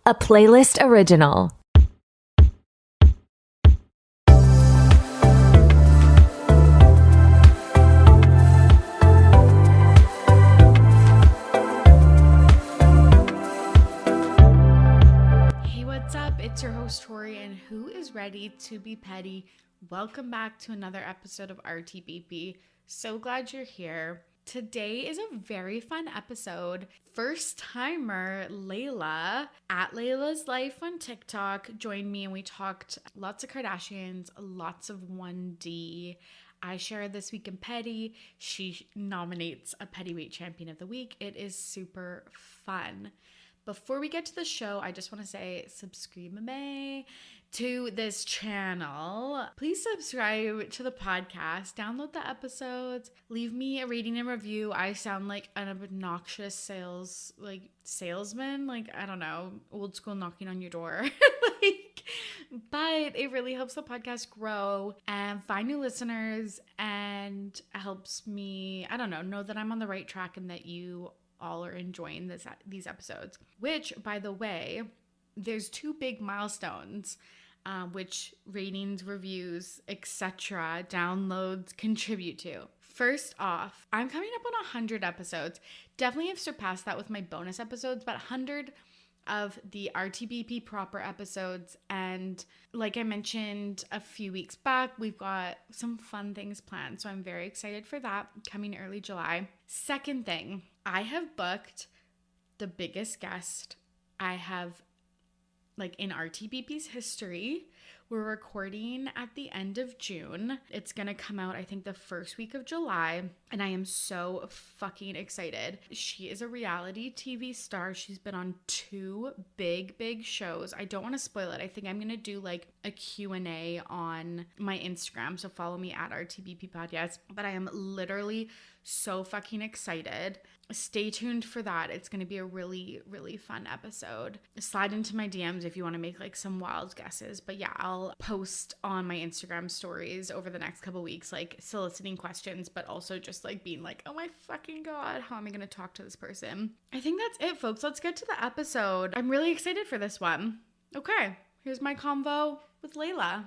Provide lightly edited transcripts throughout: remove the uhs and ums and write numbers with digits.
a playlist original. Hey, what's up? It's your host Tori, and who is ready to be petty? Welcome back to another episode of RTBP. So glad you're here. Today is a very fun episode. First timer Layla at Layla's Life on TikTok joined me and we talked lots of Kardashians, lots of 1D. I share This Week in Petty. She nominates a Pettyweight Champion of the Week. It is super fun. Before we get to the show, I just want to say subscribe to this channel. Please subscribe to the podcast, download the episodes, leave me a rating and review. I sound like an obnoxious salesman, I don't know, old school knocking on your door. But it really helps the podcast grow and find new listeners and helps me, I don't know that I'm on the right track and that you all are enjoying these episodes, which, by the way, there's two big milestones which ratings, reviews, etc., downloads contribute to. First off, I'm coming up on 100 episodes. Definitely have surpassed that with my bonus episodes, but 100 of the RTBP proper episodes. And like I mentioned a few weeks back, we've got some fun things planned. So I'm very excited for that coming early July. Second thing, I have booked the biggest guest I have in RTBP's history. We're recording at the end of June. It's gonna come out, I think, the first week of July, and I am so fucking excited. She is a reality TV star. She's been on two big shows. I don't want to spoil it. I think I'm gonna do a Q&A on my Instagram, so follow me at RTBP Podcast. But I am literally so fucking excited. Stay tuned for that. It's going to be a really, really fun episode. Slide into my DMs if you want to make some wild guesses. But yeah, I'll post on my Instagram stories over the next couple weeks, soliciting questions, but also just being oh my fucking God, how am I going to talk to this person? I think that's it, folks. Let's get to the episode. I'm really excited for this one. Okay, here's my convo with Layla.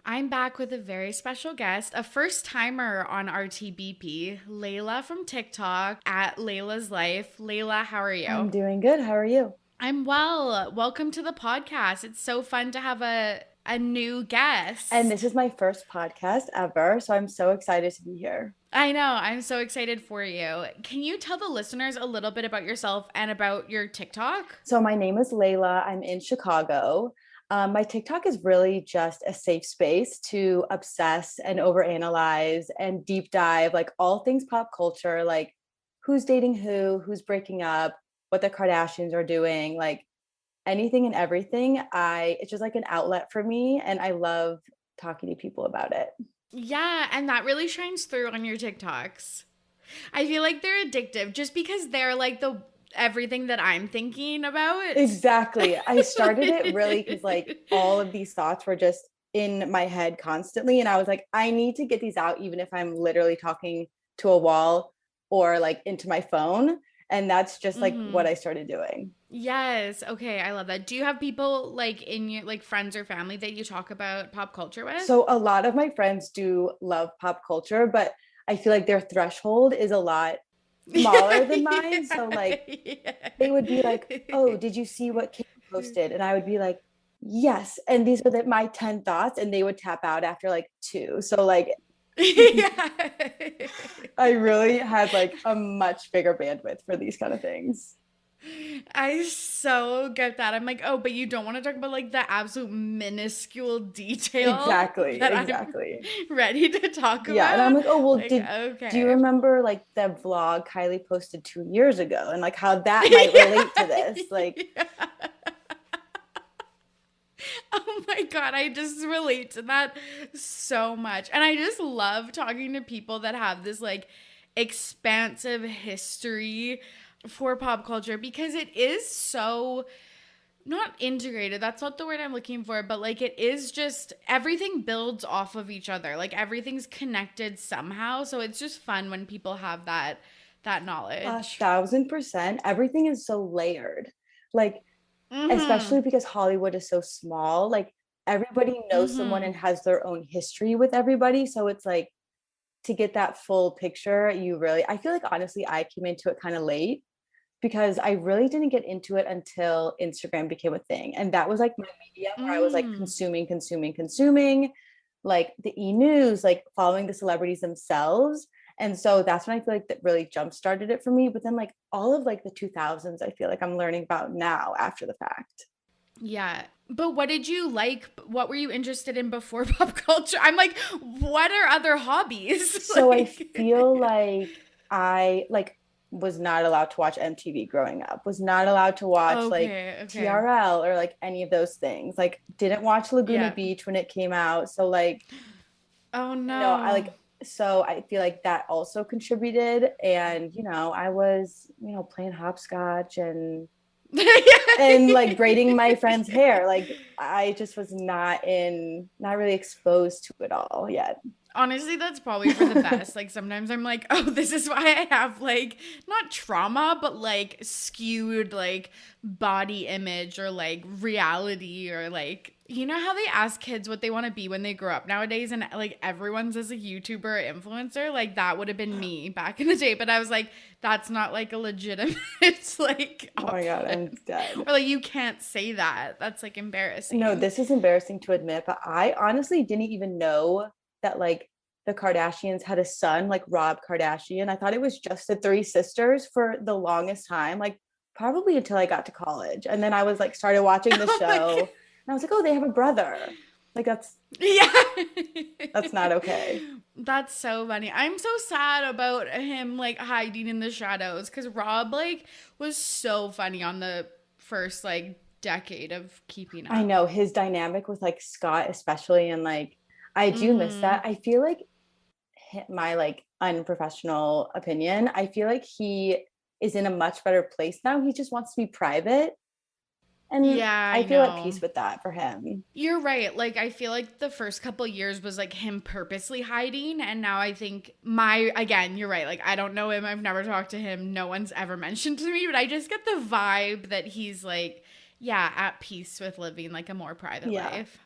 I'm back with a very special guest, a first timer on RTBP, Layla from TikTok at Layla's Life. Layla, how are you? I'm doing good. How are you? I'm well. Welcome to the podcast. It's so fun to have a new guest. And this is my first podcast ever, so I'm so excited to be here. I know. I'm so excited for you. Can you tell the listeners a little bit about yourself and about your TikTok? So my name is Layla. I'm in Chicago. My TikTok is really just a safe space to obsess and overanalyze and deep dive, all things pop culture, who's dating who's breaking up, what the Kardashians are doing, anything and everything. It's just an outlet for me, and I love talking to people about it. Yeah, and that really shines through on your TikToks. I feel like they're addictive just because they're the everything that I'm thinking about. Exactly. I started it really because all of these thoughts were just in my head constantly. And I was I need to get these out, even if I'm literally talking to a wall or into my phone. And that's just what I started doing. Yes. Okay. I love that. Do you have people in your friends or family that you talk about pop culture with? So a lot of my friends do love pop culture, but I feel their threshold is a lot smaller than mine. So they would be oh, did you see what Kim posted? And I would be yes. And these are my 10 thoughts. And they would tap out after 2. So yeah. I really had a much bigger bandwidth for these kind of things. I so get that. I'm oh, but you don't want to talk about the absolute minuscule detail. Exactly. I'm ready to talk about. Yeah, and I'm oh, well, do you remember the vlog Kylie posted 2 years ago and how that might relate to this? Yeah. Oh my God, I just relate to that so much. And I just love talking to people that have this expansive history for pop culture because it is so not integrated. That's not the word I'm looking for, but it is just everything builds off of each other. Everything's connected somehow. So it's just fun when people have that knowledge. 1,000%. Everything is so layered. Mm-hmm. especially because Hollywood is so small. Like everybody knows someone Mm-hmm. and has their own history with everybody. So it's like to get that full picture, you really, I feel like honestly, I came into it kind of late because I really didn't get into it until Instagram became a thing. And that was like my medium where I was like Mm. consuming, like the e-news, like following the celebrities themselves. And so that's when I feel like that really jump started it for me. But then like all of like the 2000s, I feel like I'm learning about now after the fact. Yeah. But what did you like? What were you interested in before pop culture? I'm like, what are other hobbies? So I feel Like, like I like was not allowed to watch MTV growing up, was not allowed to watch like okay, okay. TRL or like any of those things. Like didn't watch Laguna Yeah. Beach when it came out. So like, Oh I no. like so I feel like that also contributed. And I was, playing hopscotch and like braiding my friend's hair. Like I just was not really exposed to it all yet. Honestly, that's probably for the best. Like sometimes I'm like, oh, this is why I have like not trauma, but like skewed like body image or like reality or like you know how they ask kids what they want to be when they grow up nowadays and like everyone's as a YouTuber or influencer, like that would have been me back in the day. But I was like, that's not like a legitimate like Oh my God, option. I'm dead. Or like you can't say that. That's like No, embarrassing. this is embarrassing to admit, but I honestly didn't even know that like the Kardashians had a son, like Rob Kardashian. I thought it was just the three sisters for the longest time, like probably until I got to college. And then I was like started watching the Oh my show god. and I was like, "Oh, they have a brother." Like Yeah. that's not okay. That's so funny. I'm so sad about him like hiding in the shadows because Rob like was so funny on the first like decade of keeping I up. know his dynamic with like Scott especially, and like I do miss Mm-hmm. that. I feel like my like unprofessional opinion, I feel like he is in a much better place now. He just wants to be private, and Yeah, I I feel at know. peace with that for him. You're right. Like I feel like the first couple years was like him purposely hiding and now I think my again, you're right. Like I don't know him. I've never talked to him. No one's ever mentioned to me, but I just get the vibe that he's like yeah, at peace with living like a more private Yeah. life.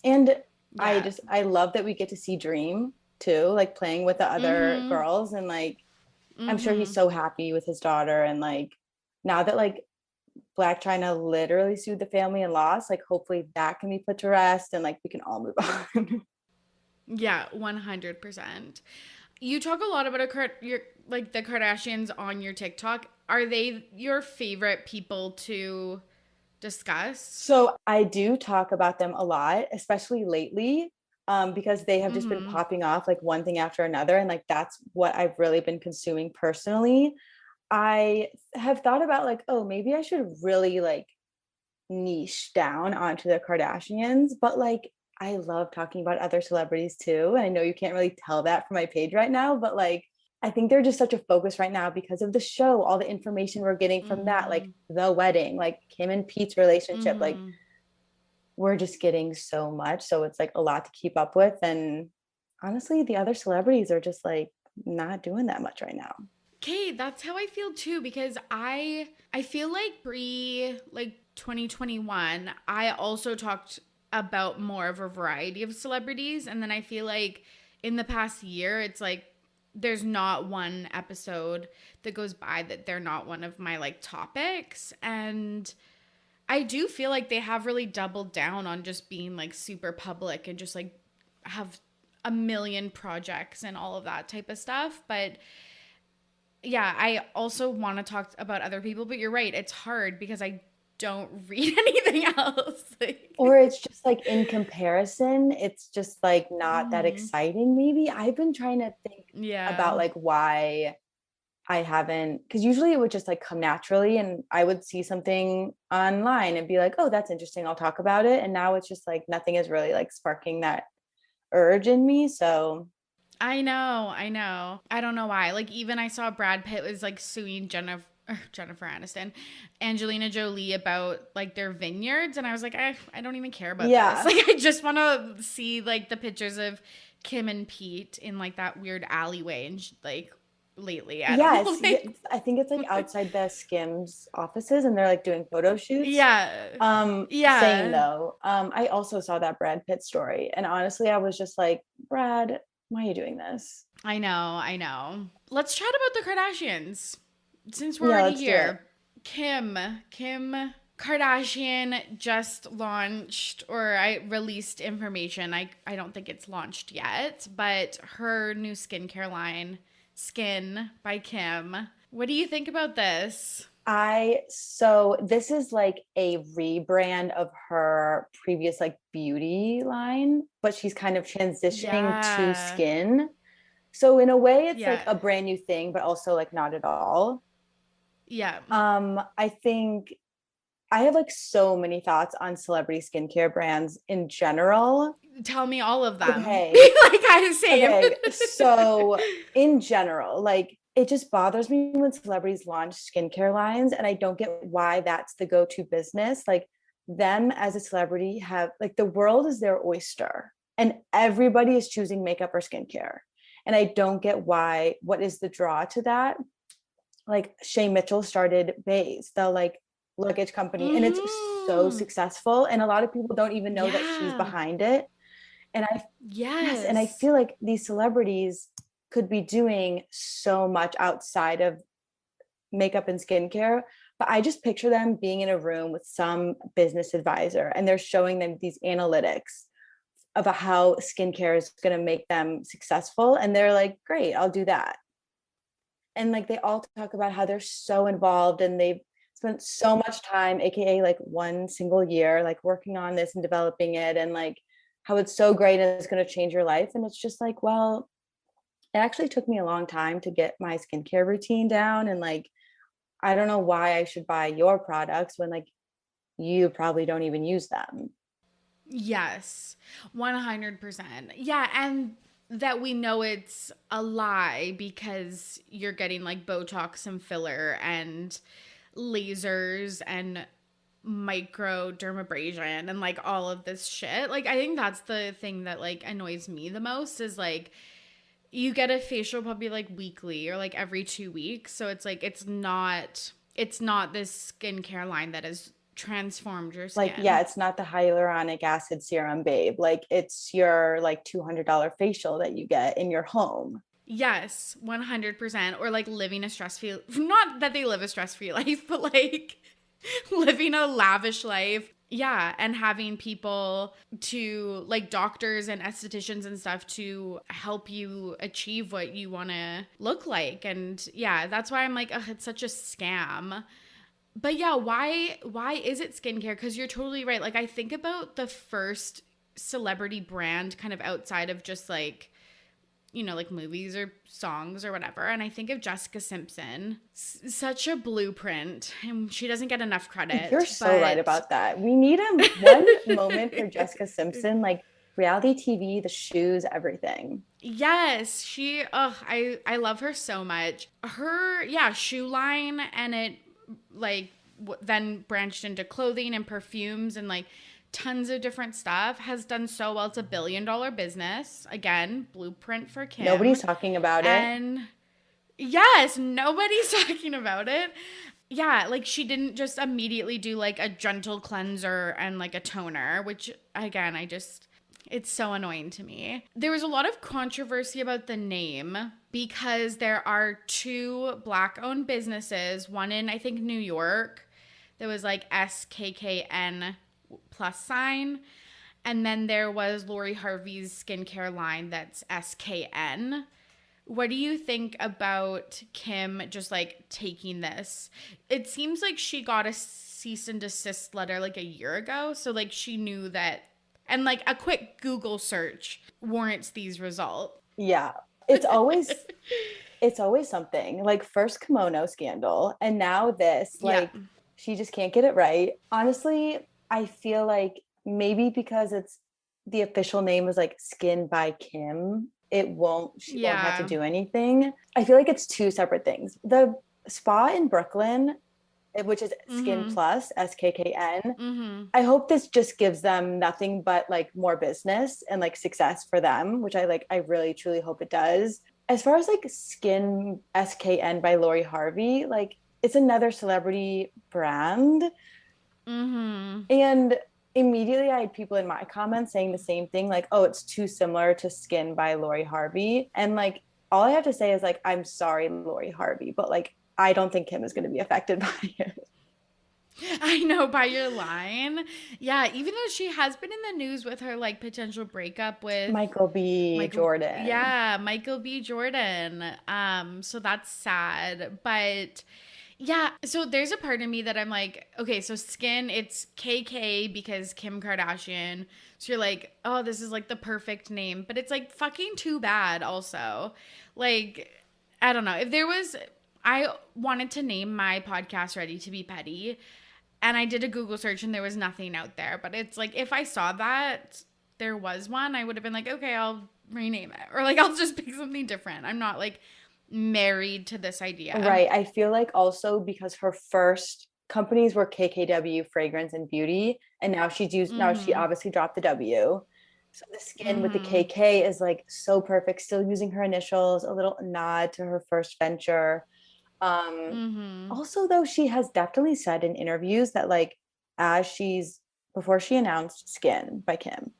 And Yeah. I love that we get to see Dream too, like playing with the other Mhm. girls, and like I'm sure he's Mhm. so happy with his daughter. And like now that like Black China literally sued the family and lost, like hopefully that can be put to rest and like we can all move on. Yeah, 100%. You talk a lot about your like the Kardashians on your TikTok. Are they your favorite people to discuss? So I do talk about them a lot, especially lately, because they have just been Mhm. popping off like one thing after another. And like that's what I've really been consuming personally. I have thought about like, oh, maybe I should really like niche down onto the Kardashians, but like I love talking about other celebrities too. And I know you can't really tell that from my page right now, but like I think they're just such a focus right now because of the show, all the information we're getting from that, like Mhm. the wedding, like Kim and Pete's relationship, like Mhm. we're just getting so much. So it's like a lot to keep up with. And honestly, the other celebrities are just like not doing that much right now. Okay, that's how I feel too because I feel like pre like 2021, I also talked about more of a variety of celebrities and then I feel like in the past year it's like there's not one episode that goes by that they're not one of my like topics and I do feel like they have really doubled down on just being like super public and just like have a million projects and all of that type of stuff but yeah, I also want to talk about other people, but you're right. It's hard because I don't read anything else. Or it's just like in comparison, it's just like not that Mhm. exciting, maybe. I've been trying to think Yeah. about like why I haven't, because usually it would just like come naturally and I would see something online and be like, oh, that's interesting. I'll talk about it. And now it's just like nothing is really like sparking that urge in me. So I know. I know. I don't know why. Like even I saw Brad Pitt was like suing Jennifer Aniston, Angelina Jolie about like their vineyards and I was like I don't even care about this. yeah. Like I just want to see like the pictures of Kim and Pete in like that weird alleyway and like lately. I don't know. Yes, I think it's like outside the Skims offices and they're like doing photo shoots. Yeah. Same Yeah. though. I also saw that Brad Pitt story and honestly I was just like, Brad, why are you doing this? I know. I know. Let's chat about the Kardashians since we're Yeah, already let's do it. here. Kim Kardashian just launched, or I released information. I don't think it's launched yet, but her new skincare line, Skin by Kim. What do you think about this? So this is like a rebrand of her previous like beauty line, but she's kind of transitioning to Yeah. skin. So in a way it's like Yeah. a brand new thing, but also like not at all. Yeah. I think I have like so many thoughts on celebrity skincare brands in general. Tell me all of them. Okay. Like I same. Okay. So in general, like it just bothers me when celebrities launch skincare lines and I don't get why that's the go-to business. Like them as a celebrity have like the world is their oyster and everybody is choosing makeup or skincare. And I don't get why, what is the draw to that? Like Shay Mitchell started Bays, the like luggage company, and it's so Hmm. successful. And a lot of people don't even know that she's Yeah. behind it. And yes, and I Yes. feel like these celebrities could be doing so much outside of makeup and skincare. But I just picture them being in a room with some business advisor and they're showing them these analytics of how skincare is going to make them successful. And they're like, great, I'll do that. And like they all talk about how they're so involved and they've spent so much time, aka like one single year, like working on this and developing it, and like how it's so great and it's going to change your life. And it's just like, well, it actually took me a long time to get my skincare routine down, and like I don't know why I should buy your products when like you probably don't even use them. Yes, 100%. Yeah, and that we know it's a lie because you're getting like Botox and filler and lasers and microdermabrasion and like all of this shit. Like I think that's the thing that like annoys me the most is like you get a facial probably like weekly or like every 2 weeks. So it's like it's not this skincare line that has transformed your Like, yeah, skin. it's not the hyaluronic acid serum, babe. Like, it's your like $200 facial that you get in your home. Yes, 100%. Or like living a stress free, not that they live a stress free life, but like living a lavish life. Yeah, and having people to like doctors and estheticians and stuff to help you achieve what you want to look like. And yeah, that's why I'm like, ugh, it's such a scam. But yeah, why is it skincare? Because you're totally right. Like I think about the first celebrity brand kind of outside of just like like movies or songs or whatever. And I think of Jessica Simpson, such a blueprint, and she doesn't get enough You're credit, so right but about that. We need a one moment for Jessica Simpson, like reality TV, the shoes, everything. yes, I love her so much. Her, yeah, shoe line and it like then branched into clothing and perfumes and like tons of different stuff has done so well. It's $1 billion business. Again, blueprint for Nobody's Kim. talking about it. And yes, nobody's talking about it. Yeah, like she didn't just immediately do like a gentle cleanser and like a toner, which again, it's so annoying to me. There was a lot of controversy about the name because there are two black owned businesses, one in I think New York. There was like SKKN plus sign. And then there was Lori Harvey's skincare line that's SKN. What do you think about Kim just like taking this? It seems like she got a cease and desist letter like a year ago. So like she knew that, and like a quick Google search warrants these results. Yeah. It's always it's always something. Like first kimono scandal and now this, Yeah. like she just can't get it right. Honestly, I feel like maybe because it's the official name is like Skin by Kim, she won't have to Yeah. do anything. I feel like it's two separate things. The spa in Brooklyn, which is Skin Mm-hmm. Plus, SKKN. Mm-hmm. I hope this just gives them nothing but like more business and like success for them, which I really truly hope it does. as far as like Skin SKN by Lori Harvey, like it's another celebrity brand. Mm-hmm. And immediately I had people in my comments saying the same thing, like, oh, it's too similar to Skin by Lori Harvey. And like all I have to say is like, I'm sorry, Lori Harvey, but like I don't think Kim is going to be affected by it. I know, by your line. Yeah, even though she has been in the news with her like potential breakup with Michael B. Michael, Jordan. yeah, Michael B. Jordan. So that's sad. But yeah, so there's a part of me that I'm like, okay, so Skin, it's KK because Kim Kardashian. So you're like, oh, this is like the perfect name. But it's like fucking too bad also. Like, I don't know. If there was, I wanted to name my podcast Ready to Be Petty. And I did a Google search and there was nothing out there. But it's like, if I saw that there was one, I would have been like, okay, I'll rename it. Or like, I'll just pick something different. I'm not like married to this idea. Right. I feel like also because her first companies were KKW Fragrance and Beauty, and now she Mm-hmm. obviously dropped the W. So the Skin with the Mm-hmm. KK is like so perfect, still using her initials, a little nod to her first venture. Um, Mm-hmm. Also though, she has definitely said in interviews that like as she's before she announced Skin by Kim,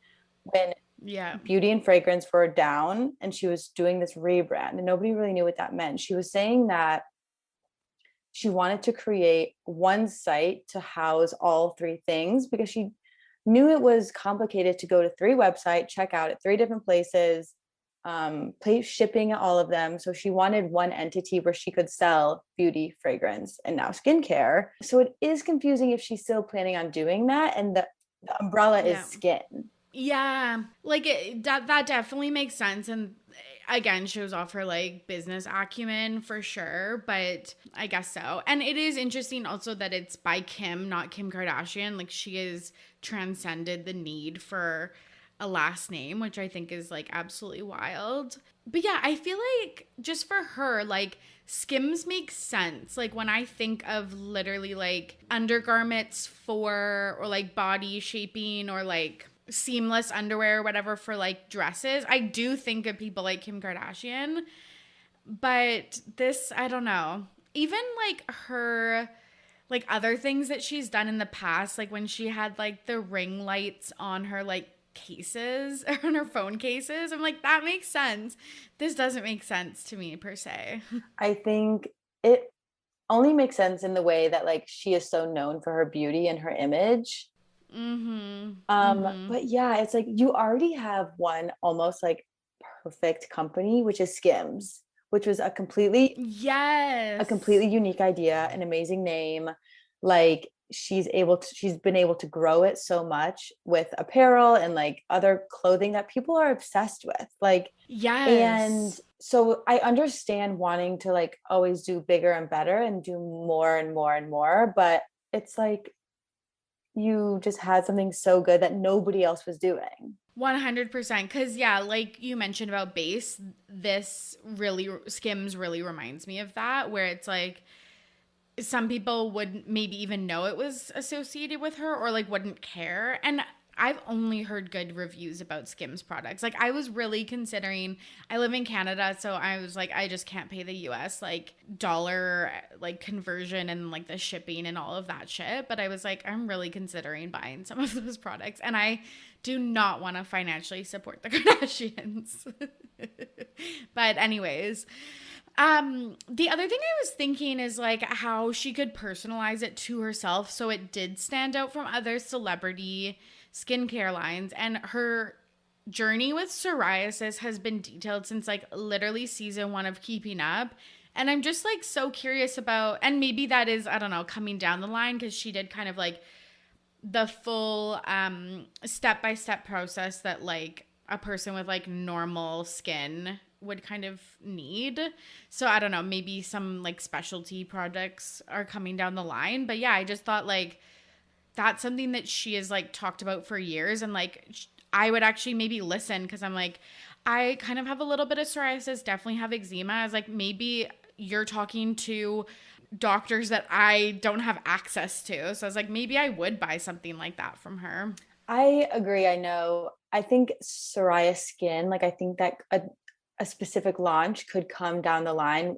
when Yeah. beauty and fragrance were down and she was doing this rebrand and nobody really knew what that meant. She was saying that she wanted to create one site to house all three things because she knew it was complicated to go to three websites, check out at three different places, pay shipping at all of them. So she wanted one entity where she could sell beauty, fragrance, and now skincare. So it is confusing if she's still planning on doing that. And the umbrella is Yeah. skin. Yeah. Like that definitely makes sense. And again, shows off her like business acumen for sure. But I guess so. And it is interesting also that it's by Kim, not Kim Kardashian. Like she has transcended the need for a last name, which I think is like absolutely wild. But yeah, I feel like just for her, like Skims makes sense. Like when I think of literally like undergarments for or like body shaping or like seamless underwear or whatever for like dresses, I do think of people like Kim Kardashian. But this, I don't know. Even like her like other things that she's done in the past, like when she had like the ring lights on her like cases on her phone cases, I'm like, that makes sense. This doesn't make sense to me per se. I think it only makes sense in the way that like she is so known for her beauty and her image. Mm-hmm. Mm-hmm. But yeah, it's like you already have one almost like perfect company, which is Skims, which was a Yes. completely unique idea, an amazing name. Like she's been able to grow it so much with apparel and like other clothing that people are obsessed with. Like, and Yes. so I understand wanting to like always do bigger and better and do more and more and more, but it's like you just had something so good that nobody else was doing. 100%. Because, yeah, like you mentioned about base, this really, Skims really reminds me of that, where it's like, some people would maybe even know it was associated with her or like wouldn't care. And I've only heard good reviews about Skims products. Like I was really considering, I live in Canada, so I was like, I just can't pay the US like dollar like conversion and like the shipping and all of that shit. But I was like, I'm really considering buying some of those products. And I do not want to financially support the Kardashians. But anyways, the other thing I was thinking is like how she could personalize it to herself so it did stand out from other celebrity skincare lines. And her journey with psoriasis has been detailed since like literally season one of Keeping Up. And I'm just like so curious about, and maybe that is, I don't know, coming down the line because she did kind of like the full step by step process that like a person with like normal skin would kind of need. So I don't know, maybe some like specialty products are coming down the line. But yeah, I just thought like that's something that she has like talked about for years. And like I would actually maybe listen because I'm like, I kind of have a little bit of psoriasis, definitely have eczema. I was like, maybe you're talking to doctors that I don't have access to. So I was like, maybe I would buy something like that from her. I agree. I know. I think psoriasis skin, like I think that a specific launch could come down the line.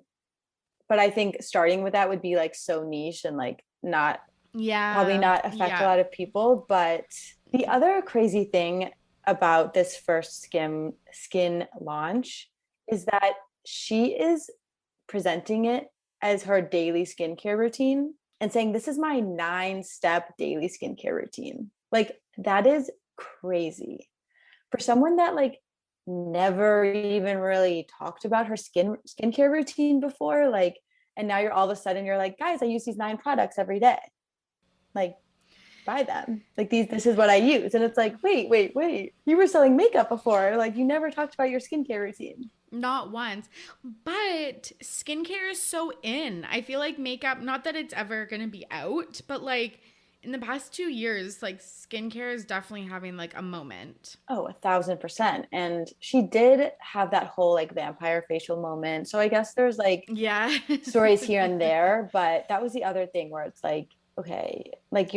But I think starting with that would be like so niche and like not probably Yeah. not affect a Yeah. lot of people. But the other crazy thing about this first skin launch is that she is presenting it as her daily skincare routine and saying, this is my 9-step daily skincare routine. Like, that is crazy for someone that like never even really talked about her skincare routine before. Like, and now you're all of a sudden you're like, guys, I use these 9 products every day. Like, buy them. Like, this is what I use. And it's like, wait. You were selling makeup before. Like, you never talked about your skincare routine. Not once. But skincare is so in. I feel like makeup, not that it's ever going to be out, but like in the past 2 years, like skincare is definitely having like a moment. Oh, 1,000%. And she did have that whole like vampire facial moment. So I guess there's like Yeah. stories here and there, but that was the other thing where it's like, okay, like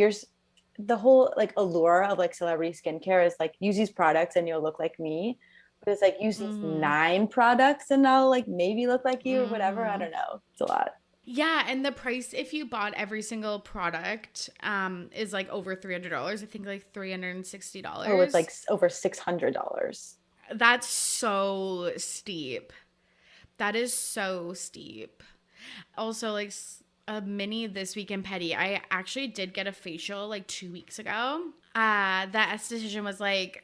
the whole like allure of like celebrity skincare is like use these products and you'll look like me. But it's like use these Mm-hmm. 9 products and I'll like maybe look like you or whatever. I Mm-hmm. don't know. It's a lot. Yeah, and the price if you bought every single product is like over $300. I think like Oh, it's $360. like over $600. That's so steep. That is so steep. Also, like a mini this week in Petty, I actually did get a facial like 2 weeks ago. That esthetician was like,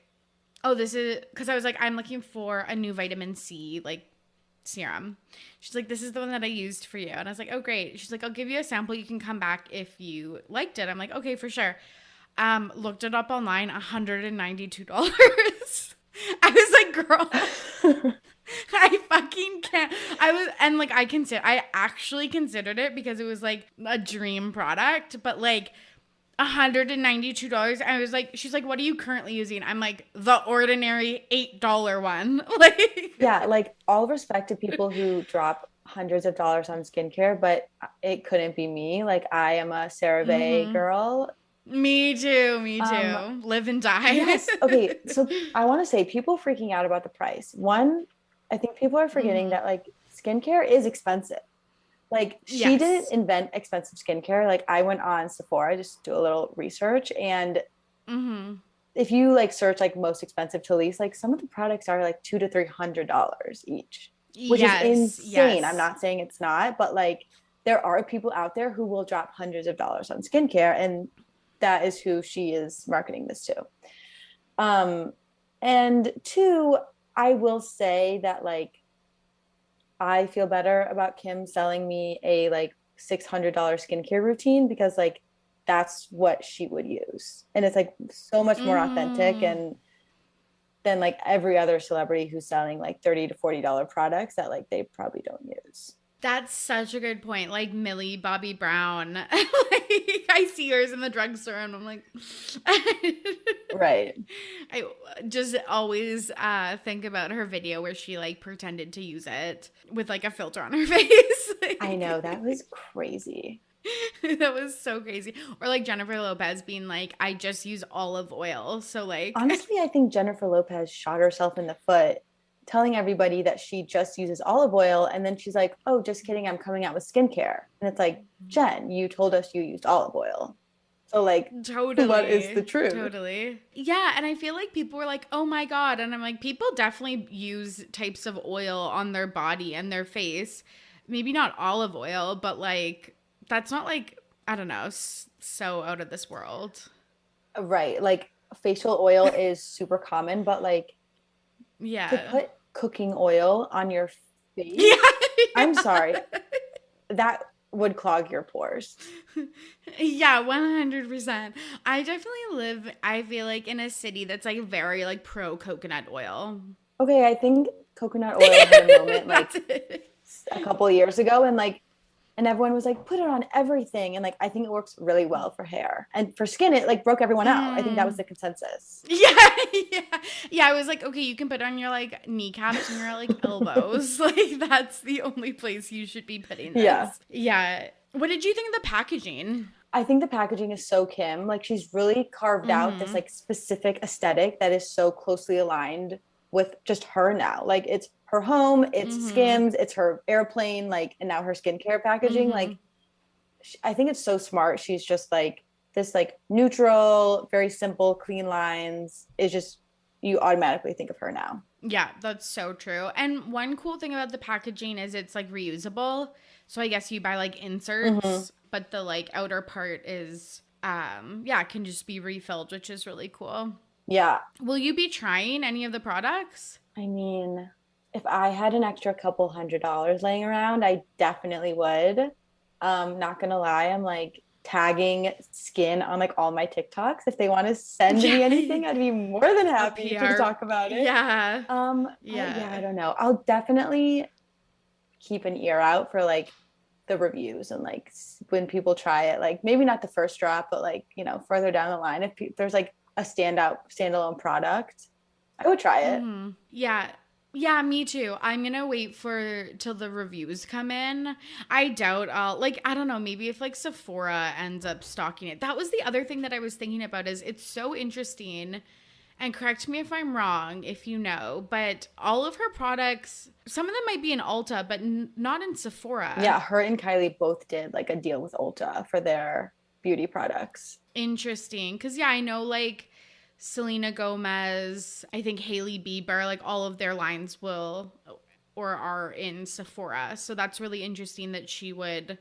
"Oh, this is," because I was like, "I'm looking for a new vitamin C like serum." She's like, "This is the one that I used for you," and I was like, "Oh, great." She's like, "I'll give you a sample. You can come back if you liked it." I'm like, "Okay, for sure." Looked it up online, $192. I was like, "Girl." I fucking can't. I actually considered it because it was like a dream product, but like $192. I was like, she's like, what are you currently using? I'm like, the ordinary $8 one. Like, Yeah, like all respect to people who drop hundreds of dollars on skincare, but it couldn't be me. Like I am a CeraVe mm-hmm. girl. Me too. Me Um, too. Live and die. yes. Okay. So I want to say people freaking out about the price. One, I think people are forgetting mm-hmm. that like skincare is expensive. Like she didn't Yes. invent expensive skincare. Like I went on Sephora just do a little research, and Mm-hmm. if you like search like most expensive to lease, like some of the products are like $200 to $300 each, which is Yes. insane. I'm Yes. not saying it's not, but like there are people out there who will drop hundreds of dollars on skincare, and that is who she is marketing this to. Um, and two, I will say that like I feel better about Kim selling me a like $600 skincare routine because like that's what she would use. And it's like so much more authentic Mm. and than like every other celebrity who's selling like $30 to $40 products that like they probably don't use. That's such a good point. Like Millie Bobby Brown. Like I see hers in the drugstore and I'm like Right. I just always think about her video where she like pretended to use it with like a filter on her face. I know Like, that was crazy. that was so crazy. Or like Jennifer Lopez being like, I just use olive oil. So like Honestly, I think Jennifer Lopez shot herself in the foot telling everybody that she just uses olive oil. And then she's like, oh, just kidding. I'm coming out with skincare. And it's like, Jen, you told us you used olive oil. So, like, what is the totally. truth? Totally. Yeah. And I feel like people were like, oh my God. And I'm like, people definitely use types of oil on their body and their face. Maybe not olive oil, but like, that's not like, I don't know, so out of this world. Right. Like, facial oil is super common, but like, to Yeah. put cooking oil on your Yeah. face, I'm sorry, that would clog your pores. Yeah, 100%. I definitely live, I feel like, in a city that's like very like pro coconut oil. Okay, I think coconut oil had a moment like That's it. a couple of years ago, and like and everyone was like put it on everything, and like I think it works really well for hair, and for skin it like broke everyone out. I think that was Mm. the consensus. Yeah, yeah. Yeah, I was like, okay, you can put it on your like kneecaps and your like elbows. Like that's the only place you should be putting Yeah, this. Yeah. What did you think of the packaging? I think the packaging is so Kim. Like she's really carved out this Mm-hmm. like specific aesthetic that is so closely aligned with just her now. Like it's her home, it's Skims, it's her airplane, like, and now her skincare packaging. Like, I think it's so smart. She's just like this, like neutral, very simple, clean lines. Is just, you automatically think of her now. Yeah, that's so true. And one cool thing about the packaging is it's like reusable. So I guess you buy like inserts, but the like outer part is yeah, can just be refilled, which is really cool. Yeah. Will you be trying any of the products? I mean, if I had an extra couple $100 laying around, I definitely would. Not gonna lie, I'm like tagging Skin on like all my TikToks. If they want to send me anything, I'd be more than happy to talk about it. Yeah. I don't know. I'll definitely keep an ear out for like the reviews and like when people try it, like maybe not the first drop, but like, you know, further down the line, if there's like a standalone product, I would try it. Yeah. Yeah, me too. I'm gonna wait for till the reviews come in. I doubt I'll like, I don't know, maybe if like Sephora ends up stocking it. That was the other thing that I was thinking about, is it's so interesting, and correct me if I'm wrong, if you know, but all of her products, some of them might be in Ulta, but not in Sephora. Yeah, her and Kylie both did like a deal with Ulta for their beauty products. Interesting. Because, yeah, I know like Selena Gomez, I think Hailey Bieber, like all of their lines will or are in Sephora. So that's really interesting that she would,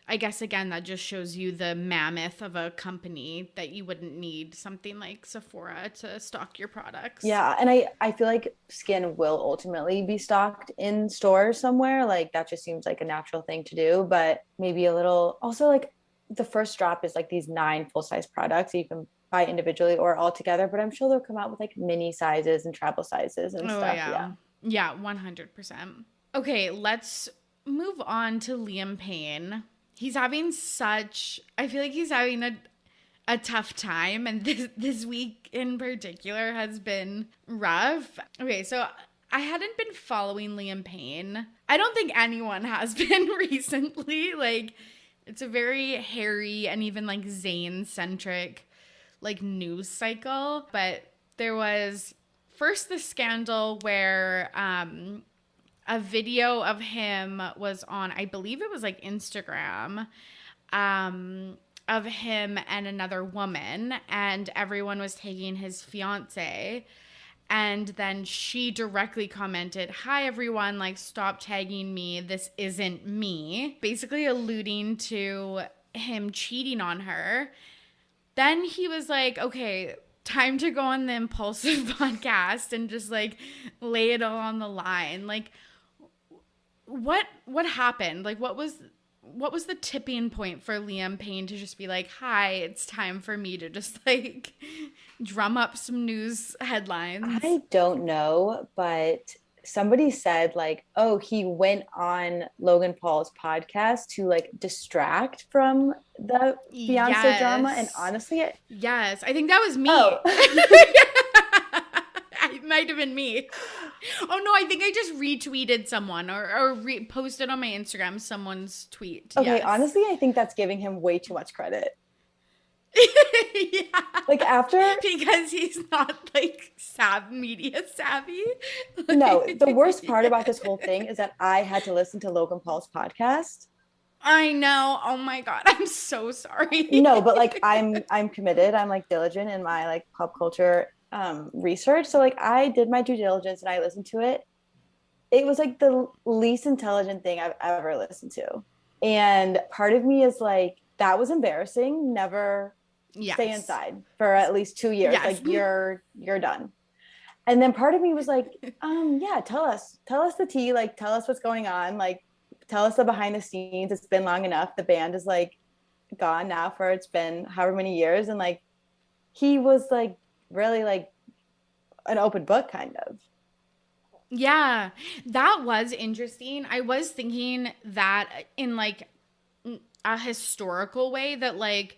I guess, again, that just shows you the mammoth of a company that you wouldn't need something like Sephora to stock your products. Yeah, and I feel like Skin will ultimately be stocked in stores somewhere. Like that just seems like a natural thing to do, but maybe a little, also like the first drop is like these 9 full-size products that you can buy individually or all together, but I'm sure they'll come out with like mini sizes and travel sizes and stuff. Yeah, 100%. Okay, let's move on to Liam Payne. He's having I feel like he's having a tough time, and this week in particular has been rough. Okay, so I hadn't been following Liam Payne. I don't think anyone has been recently. Like, it's a very hairy and even like Zayn-centric like news cycle. But there was first the scandal where a video of him was on, I believe it was like Instagram, of him and another woman, and everyone was tagging his fiance. And then she directly commented, "Hi everyone, like stop tagging me. This isn't me." Basically alluding to him cheating on her. Then he was like, "Okay, time to go on the Impaulsive podcast and just like lay it all on the line." Like, what happened? Like, what was the tipping point for Liam Payne to just be like, "Hi, it's time for me to just like drum up some news headlines"? I don't know, but somebody said like, oh, he went on Logan Paul's podcast to like distract from the Beyonce drama. And honestly, yes, I think that was me. Oh. It might have been me. Oh no, I think I just retweeted someone or posted on my Instagram someone's tweet. Okay, yes. Honestly, I think that's giving him way too much credit. Yeah. Like after, because he's not like media savvy. No, the worst part about this whole thing is that I had to listen to Logan Paul's podcast. I know. Oh my God. I'm so sorry. No, but like I'm committed. I'm like diligent in my like pop culture research. So like I did my due diligence and I listened to it. It was like the least intelligent thing I've ever listened to. And part of me is like, that was embarrassing. Never stay inside for at least 2 years. Yes. Like you're done. And then part of me was like, yeah, tell us the tea, like tell us what's going on, like tell us the behind the scenes. It's been long enough. The band is like gone now for it's been however many years. And like he was like really like an open book kind of. Yeah, that was interesting. I was thinking that in like a historical way, that like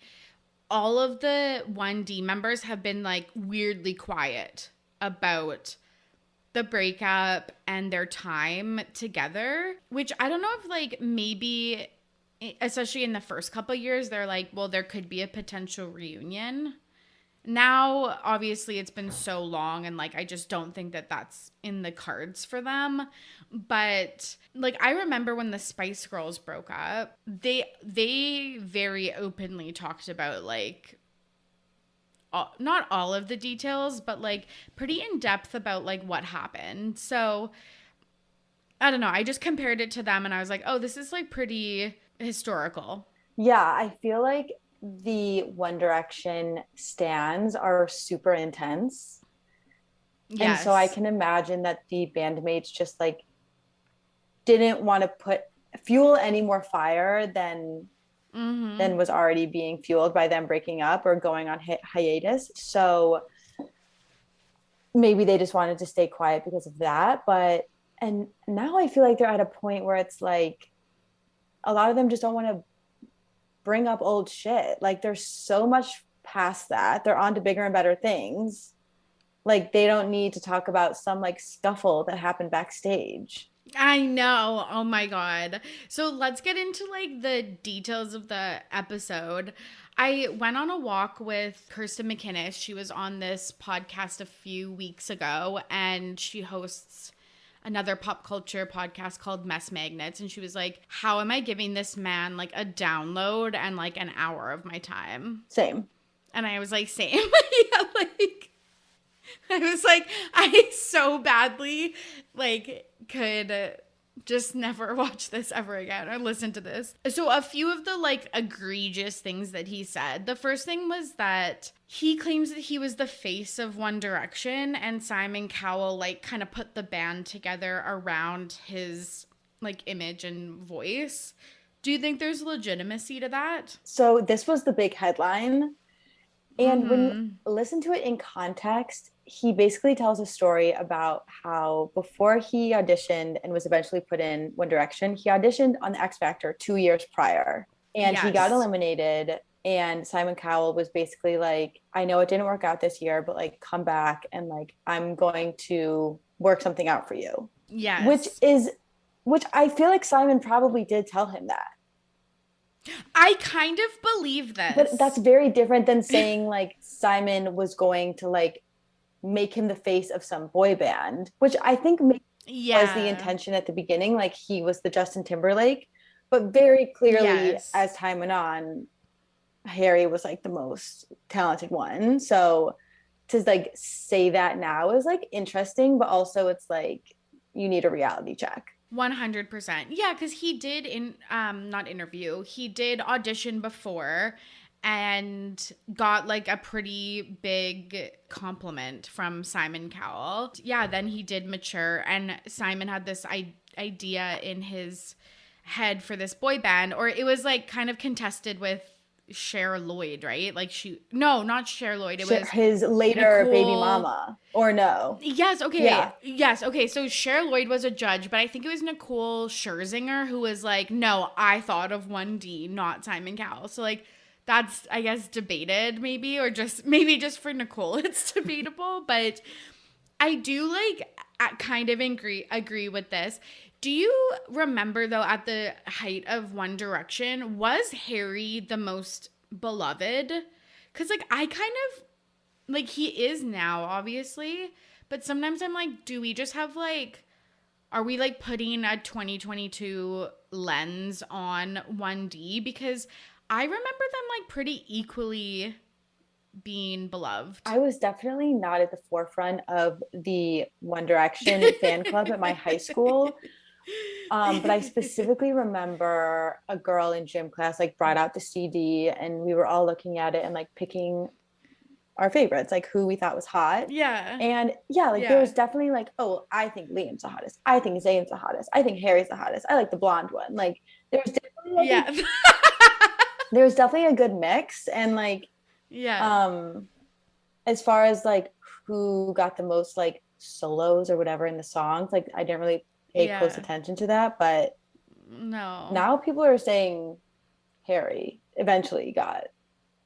all of the 1D members have been like weirdly quiet about the breakup and their time together, which I don't know if like maybe, especially in the first couple of years, they're like, well, there could be a potential reunion. Now, obviously, it's been so long, and like I just don't think that that's in the cards for them. But like I remember when the Spice Girls broke up, they very openly talked about like not all of the details, but like pretty in depth about like what happened. So I don't know. I just compared it to them, and I was like, oh, this is like pretty historical. Yeah, I feel like the One Direction stans are super intense. And so I Yes. can imagine that the bandmates just like didn't want to put fuel any more fire than Mm-hmm. was already being fueled by them breaking up or going on hiatus. So maybe they just wanted to stay quiet because of that. But and now I feel like they're at a point where it's like a lot of them just don't want to bring up old shit. Like there's so much past that. They're on to bigger and better things. Like they don't need to talk about some like scuffle that happened backstage. I know. Oh my God. So let's get into like the details of the episode. I went on a walk with Kirsten McInnes. She was on this podcast a few weeks ago, and she hosts another pop culture podcast called Mess Magnets. And she was like, how am I giving this man like a download and like an hour of my time? Same. And I was like, same. Yeah, like I was like, I so badly like could just never watch this ever again or listen to this. So a few of the like egregious things that he said. The first thing was that he claims that he was the face of One Direction, and Simon Cowell like kind of put the band together around his like image and voice. Do you think there's legitimacy to that? So this was the big headline. And when you Mm-hmm. listen to it in context, he basically tells a story about how before he auditioned and was eventually put in One Direction, he auditioned on the X Factor 2 years prior and he got Yes. eliminated. And Simon Cowell was basically like, I know it didn't work out this year, but like come back and like I'm going to work something out for you. Which Yes. is which I feel like Simon probably did tell him that. I kind of believe But that's this. very different than saying like Simon was going to like make him the face of some boy band, which I think was the Yeah. intention at the beginning. Like he was the Justin Timberlake, but very clearly Yes. as time went on, Harry was like the most talented one. So to like say that now is like interesting, but also it's like you need a reality check. 100%. Yeah, cuz he did not interview. He did audition before and got like a pretty big compliment from Simon Cowell. Yeah, then he did mature, and Simon had this idea in his head for this boy band, or it was like kind of contested with Cher Lloyd, right? Like no, not Cher Lloyd. It was His later baby Nicole. mama, or no? Yes, okay. Yeah, Yes, okay. So Cher Lloyd was a judge, but I think it was Nicole Scherzinger who was like, no, I thought of 1D, not Simon Cowell. So, like, that's, I guess, debated maybe, or just maybe just for Nicole, it's debatable. But I do, like, kind of agree with this. Do you remember, though, at the height of One Direction, was Harry the most beloved? Because, like, I kind of like he is now, obviously, but sometimes I'm like, do we just have like, are we like putting a 2022 lens on 1D? Because I remember them like pretty equally being beloved. I was definitely not at the forefront of the One Direction fan club at my high school. But I specifically remember a girl in gym class like brought out the CD and we were all looking at it and like picking our favorites, like who we thought was hot. Yeah. And yeah, like there Yeah. was definitely like, oh, I think Liam's the hottest. I think Zayn's the hottest. I think Harry's the hottest. I like the blonde one. Like Yeah. there was definitely a good mix. And like Yeah. um as far as like who got the most like solos or whatever in the songs, like I didn't really pay close Yeah. attention to that. But No. now people are saying Harry eventually got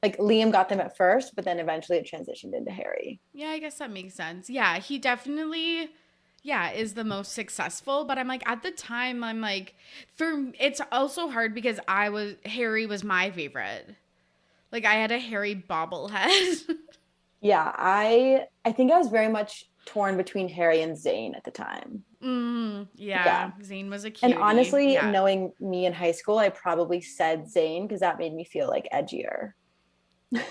like Liam got them at first, but then eventually it transitioned into Harry. Yeah, I guess that makes sense. Yeah, he definitely is the most successful, but I'm like at the time I'm like it's also hard because Harry was my favorite. Like I had a Harry bobblehead. Yeah, I think I was very much torn between Harry and Zayn at the time. Yeah, Yeah. Zayn was a And cutie. honestly, Yeah. knowing me in high school, I probably said Zayn because that made me feel like edgier.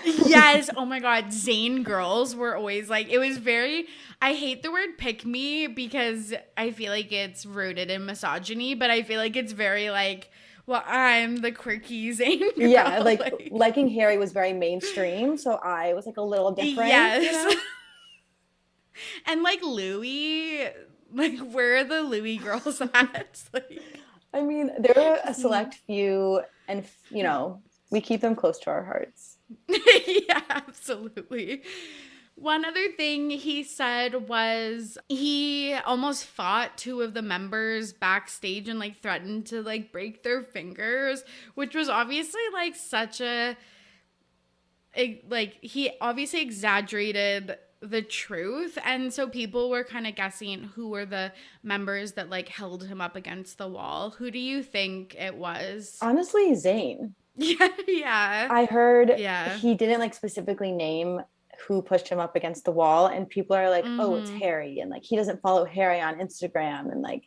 Yes. Oh my God. Zayn girls were always like, it was very, I hate the word pick me because I feel like it's rooted in misogyny, but I feel like it's very like, well, I'm the quirky Zayn Yeah, girl. like Like, liking Harry was very mainstream, so I was like a little different, you yes. know? And like Louis, like, where are the Louis girls at? Like, I mean, there are a just, select few, and we keep them close to our hearts. yeah, absolutely. One other thing he said was he almost fought two of the members backstage and like threatened to like break their fingers, which was obviously like such like he obviously exaggerated the truth, and so people were kind of guessing who were the members that like held him up against the wall. Who do you think it was? Honestly, Zayn. Yeah, yeah, I heard yeah. he didn't like specifically name who pushed him up against the wall, and people are like, "Oh, it's Mm-hmm. Harry," and like he doesn't follow Harry on Instagram, and like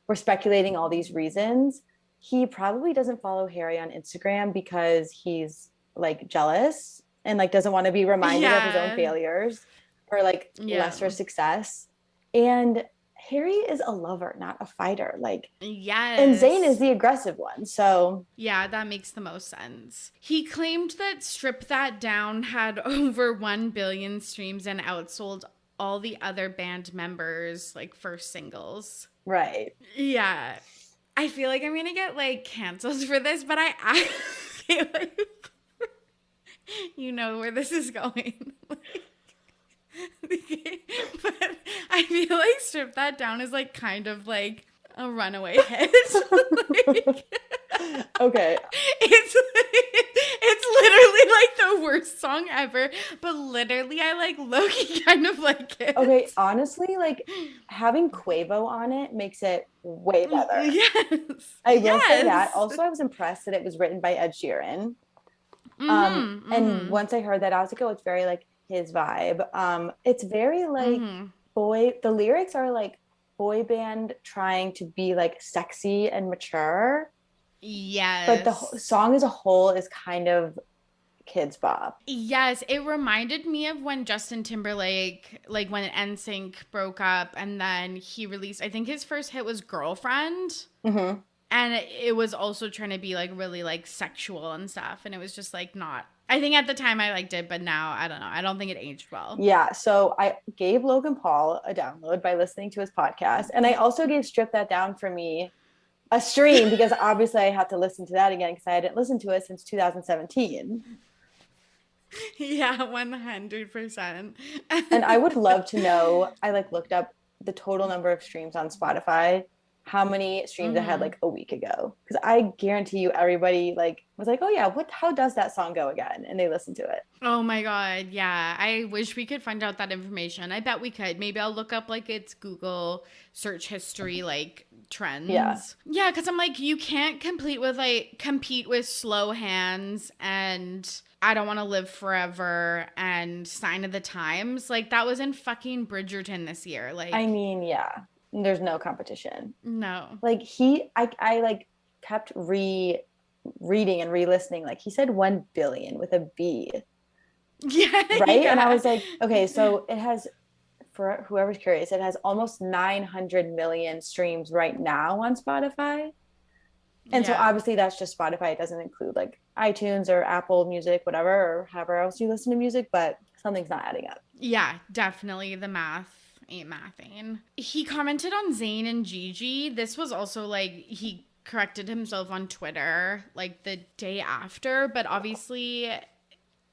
we're speculating all these reasons. He probably doesn't follow Harry on Instagram because he's like jealous and like doesn't want to be reminded of his own Yeah, failures or like yeah. lesser success. And Harry is a lover, not a fighter. Like, and Zayn is Yes. the aggressive one. So Yeah, that makes the most sense. He claimed that Strip That Down had over 1 billion streams and outsold all the other band members' like first singles. right. Yeah. I feel like I'm gonna get like canceled for this, but I feel like you know where this is going. But I feel like Strip That Down is like kind of like a runaway hit. Like, Okay. it's literally like the worst song ever, but literally I like Loki kind of like Okay, it. honestly, like having Quavo on it makes it way better. Yes. I will say that. Yes. Also, I was impressed that it was written by Ed Sheeran. Mhm. And Mhm. once I heard that, I was like, oh, it's very like his vibe. It's very like Mhm. the lyrics are like boy band trying to be like sexy and mature, but the Yes. song as a whole is kind of kids bop. Yes, it reminded me of when Justin Timberlake, like when NSYNC broke up and then he released, I think his first hit was Girlfriend. Hmm. And it was also trying to be like really like sexual and stuff. And it was just like not, I think at the time I liked it, but now I don't know. I don't think it aged well. Yeah, so I gave Logan Paul a download by listening to his podcast, and I also gave Strip That Down for Me a stream because obviously I had to listen to that again because I hadn't listened to it since 2017. Yeah, 100%. And I would love to know, I like looked up the total number of streams on Spotify, how many streams I had Hmm. like a week ago. Because I guarantee you everybody like was like, oh yeah, what how does that song go again? And they listened to it. Oh my God. Yeah. I wish we could find out that information. I bet we could. Maybe I'll look up like its Google search history, like Yeah. trends. Yeah. Cause I'm like, you can't compete with Slow Hands and I Don't Want to Live Forever and Sign of the Times. Like that was in fucking Bridgerton this year. I Like, mean, yeah, there's no competition. no. Like I like kept reading and re-listening. Like he said 1 billion with a B, Yeah. right? And I Yeah. was like, okay, so it has, for whoever's curious, it has almost 900 million streams right now on Spotify. And so Yeah. obviously that's just Spotify. It doesn't include like iTunes or Apple Music, whatever, or however else you listen to music, but something's not adding up. Yeah, definitely the math ain't mathing. He commented on Zayn and Gigi. This was also like he corrected himself on Twitter like the day after, but obviously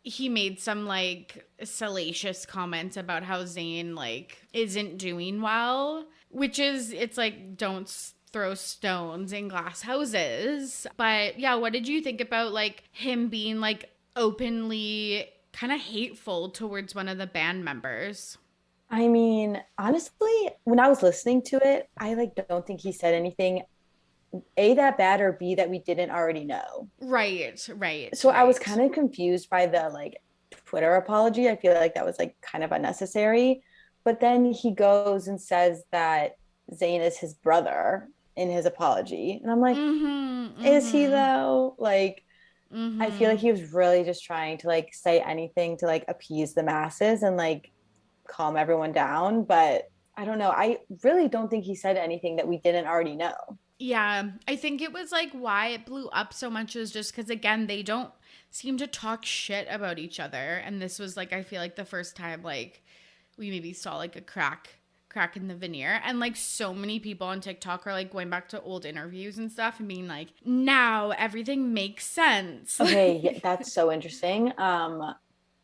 he made some like salacious comments about how Zayn like isn't doing well, which is it's like throw stones in glass houses. But yeah, what did you think about like him being like openly kind of hateful towards one of the band members? I mean, honestly, when I was listening to it, I like don't think he said anything A that bad or B that we didn't already know. Right, right, So I was right. kind of confused by the like Twitter apology. I feel like that was like kind of unnecessary. But then he goes and says that Zayn is his brother in his apology. And I'm like, is he though? Like, I feel like he was really just trying to like say anything to like appease the masses and like calm everyone down. But I don't know. I really don't think he said anything that we didn't already know. Yeah, I think it was like why it blew up so much is just because, again, they don't seem to talk shit about each other. And this was like, I feel like the first time like we maybe saw like a crack in the veneer. And like so many people on TikTok are like going back to old interviews and stuff and being like, now everything makes sense. Okay, yeah, that's so interesting.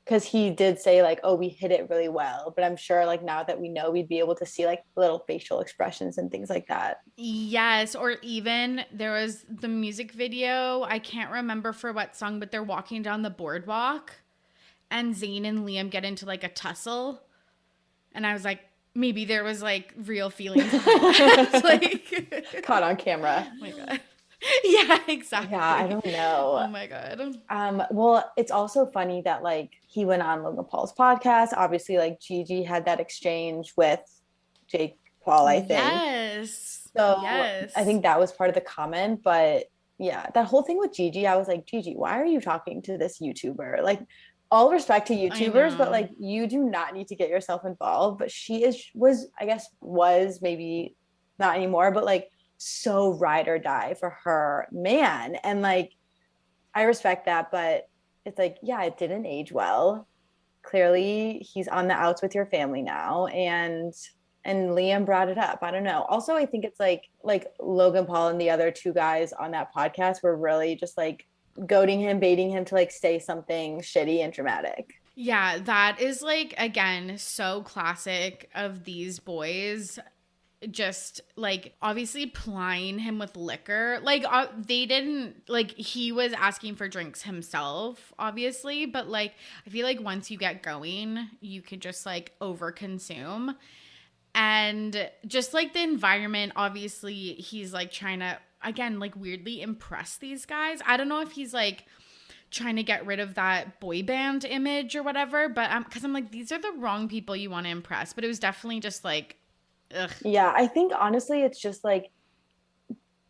Because he did say like, oh, we hit it really well, but I'm sure like now that we know, we'd be able to see like little facial expressions and things like that. Yes, or even there was the music video. I can't remember for what song, but they're walking down the boardwalk and Zayn and Liam get into like a tussle. And I was like, maybe there was like real feelings behind that. Like Caught on camera. oh my god. Yeah, exactly. Yeah, I don't Oh know. my god. Well, it's also funny that like he went on Logan Paul's podcast. Obviously, like Gigi had that exchange with Jake Paul, I think. Yes. So I Yes. think that was part of the comment. But yeah, that whole thing with Gigi, I was like, Gigi, why are you talking to this YouTuber? Like, all respect to I YouTubers, but know. like, you do not need to get yourself involved. But she was, I guess, was maybe not anymore, but like, so ride or die for her man. And like, I respect that, but it's like, yeah, it didn't age well. Clearly, he's on the outs with your family now, and Liam brought it up. I don't know. Also, I think it's like Logan Paul and the other two guys on that podcast were really just like goading him, baiting him to like say something shitty and dramatic. Yeah, that is like again so classic of these boys, just like obviously plying him with liquor. Like they didn't like he was asking for drinks himself, obviously, but like I feel like once you get going, you could just like overconsume. And just like the environment, obviously he's like trying to again like weirdly impress these guys. I don't know if he's like trying to get rid of that boy band image or whatever, but because I'm like these are the wrong people you want to impress. But it was definitely just like ugh. Yeah, I think honestly, it's just like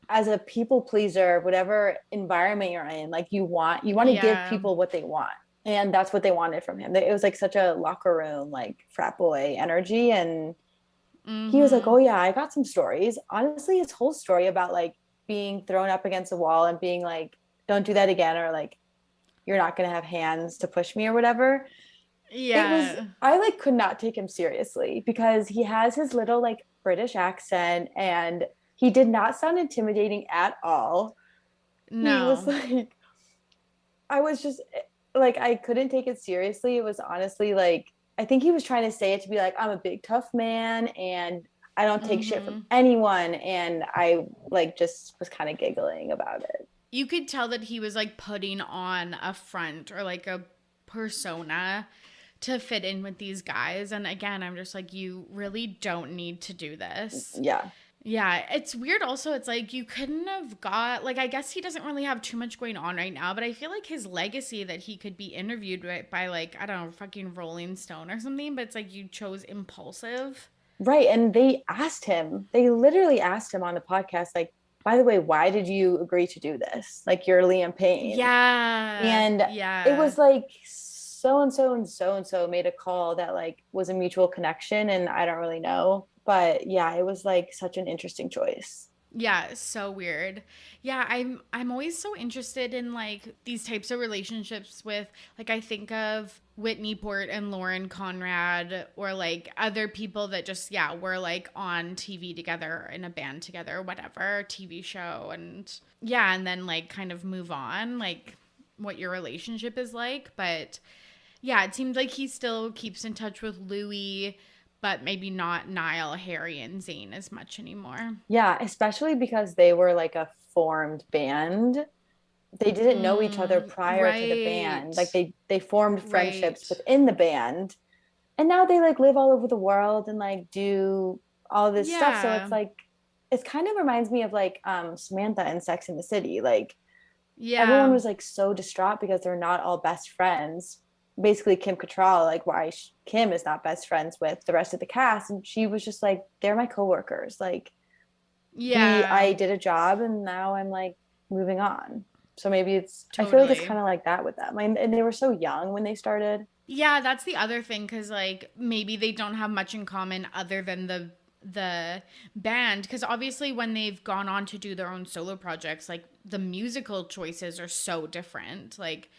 as a people pleaser, whatever environment you're in, like you want to give Yeah. people what they want. And that's what they wanted from him. It was like such a locker room, like frat boy energy. And he was like, Mm-hmm. oh yeah, I got some stories. Honestly, his whole story about like being thrown up against a wall and being like, don't do that again, or like, you're not going to have hands to push me or whatever. It was, Yeah. I like could not take him seriously because he has his little like British accent and he did not sound intimidating at all. He was No. like, I was just like, I couldn't take it seriously. It was honestly like, I think he was trying to say it to be like, I'm a big tough man and I don't take shit from Mm-hmm. anyone. And I like just was kind of giggling about it. You could tell that he was like putting on a front or like a persona to fit in with these guys. And again, I'm just like, you really don't need to do this. Yeah. Yeah, it's weird also. It's like you couldn't have got, like, I guess he doesn't really have too much going on right now, but I feel like his legacy that he could be interviewed by like, I don't know, fucking Rolling Stone or something, but it's like you chose Impulsive. Right. And they literally asked him on the podcast, like, by the way, why did you agree to do this? Like, you're Liam Payne. Yeah. And it Yeah. was like so and so and so and so made a call that like was a mutual connection. And I don't really know. But yeah, it was like such an interesting choice. Yeah, so weird. Yeah, I'm always so interested in like these types of relationships with like I think of Whitney Port and Lauren Conrad or like other people that just yeah, were like on TV together in a band together, whatever, TV show and yeah, and then like kind of move on like what your relationship is like, but yeah, it seems like he still keeps in touch with Louis but maybe not Niall, Harry, and Zayn as much anymore. Yeah, especially because they were like a formed band. They didn't know each other prior to the band. Like Right. they formed friendships Right. within the band. And now they like live all over the world and like do all this stuff. So it's Yeah. like it kind of reminds me of like Samantha in Sex in the City. Like everyone Yeah. was like so distraught because they're not all best friends. basically Kim Cattrall, like why Kim is not best friends with the rest of the cast. And she was just like, they're my coworkers. Like Yeah, I did a job and now I'm like moving on. So maybe I feel like it's totally. kind of like that with them. And they were so young when they started. Yeah, that's the other thing because like maybe they don't have much in common other than the band because obviously when they've gone on to do their own solo projects like the musical choices are so different like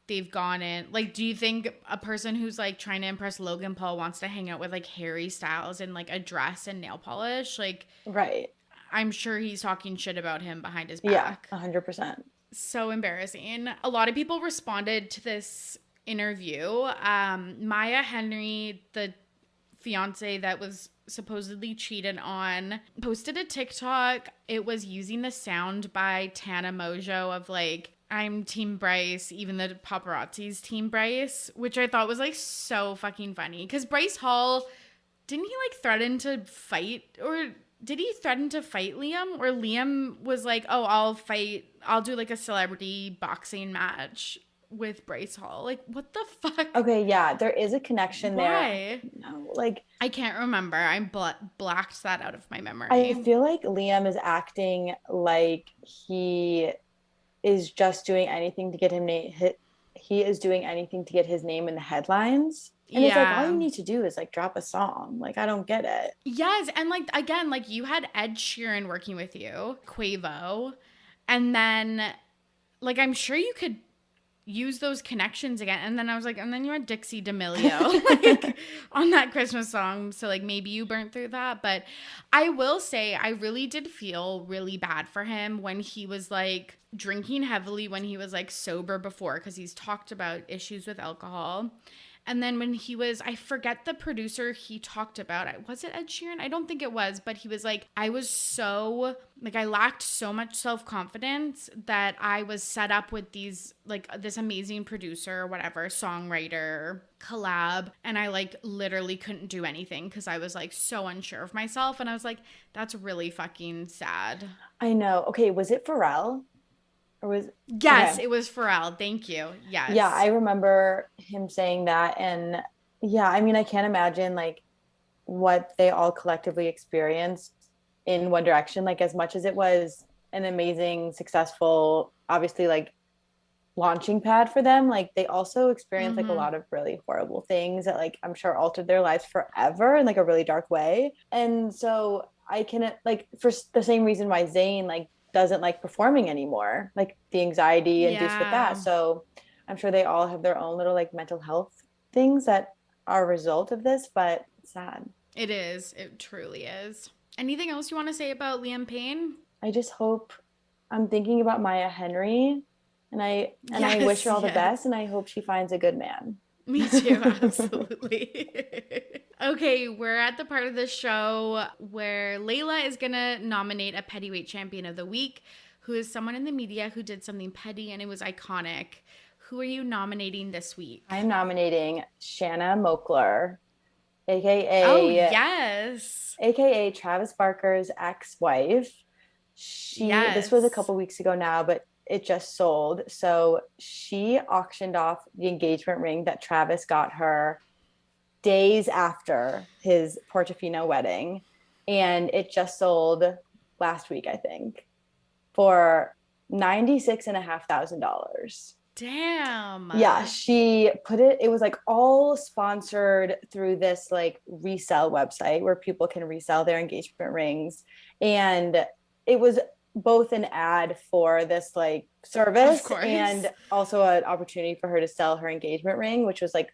they've gone in like do you think a person who's like trying to impress Logan Paul wants to hang out with like Harry Styles in like a dress and nail polish like Right. I'm sure he's talking shit about him behind his Yeah, back. 100%. So embarrassing. A lot of people responded to this interview. Maya Henry, the fiance that was supposedly cheated on, posted a TikTok. It was using the sound by Tana Mojo of like, I'm Team Bryce, even the paparazzi's Team Bryce, which I thought was like so fucking funny. Because Bryce Hall, didn't he like threaten to fight or did he threaten to fight Liam? Or Liam was like, oh, I'll do like a celebrity boxing match with Bryce Hall. Like, what the fuck? Okay, yeah, there is a connection there. Why? No, like I can't remember. I blacked that out of my I memory. feel like Liam is acting like he is just doing anything to get he is doing anything to get his name in the headlines. And it's like all Yeah. you need to do is like drop a song. Like I don't get it. Yes. And like, again, like you had Ed Sheeran working with you, Quavo. And then, like, I'm sure you could use those connections again. And then I was like, and then you had Dixie D'Amelio like on that Christmas song. So like maybe you burnt through that. But I will say I really did feel really bad for him when he was like drinking heavily when he was like sober before because he's talked about issues with alcohol. And then when he was, I forget the producer he talked about. Was it Ed Sheeran? I don't think it was, but he was like, I was so, like, I lacked so much self confidence that I was set up with these, like, this amazing producer or whatever, songwriter, collab. And I, like, literally couldn't do anything because I was, like, so unsure of myself. And I was like, that's really fucking sad. I know. Okay, was it Pharrell? Or was Yes, okay. it was Pharrell. Thank you. Yeah, I Yes. remember him saying that. And yeah, I mean, I can't imagine like what they all collectively experienced in One Direction. Like, as much as it was an amazing, successful, obviously, like launching pad for them, like, they also experienced like a Mm-hmm. lot of really horrible things that, like, I'm sure altered their lives forever in like a really dark way. And so I can, like, for the same reason why Zayn, like, doesn't like performing anymore, like the anxiety induced with that. Yeah. So I'm sure they all have their own little like mental health things that are a result of this, but it's sad. It is. It truly is. Anything else you want to say about Liam Payne? I just hope I'm thinking about Maya Henry, and I wish her Yes, all the yes. best, and I hope she finds a good man. Me too, absolutely. Okay, we're at the part of the show where Layla is going to nominate a Pettyweight Champion of the Week, who is someone in the media who did something petty and it was iconic. Who are you nominating this week? I'm nominating Shanna Mokler, Oh, aka yes. aka Travis Barker's ex-wife. This was a Yes. couple weeks ago now, but it just sold. So she auctioned off the engagement ring that Travis got her days after his Portofino wedding, and it just sold last week, I think, for $96,500. Damn. Yeah, she put it was like all sponsored through this like resell website where people can resell their engagement rings. And it was both an ad for this like Of service course. and also an opportunity for her to sell her engagement ring, which was like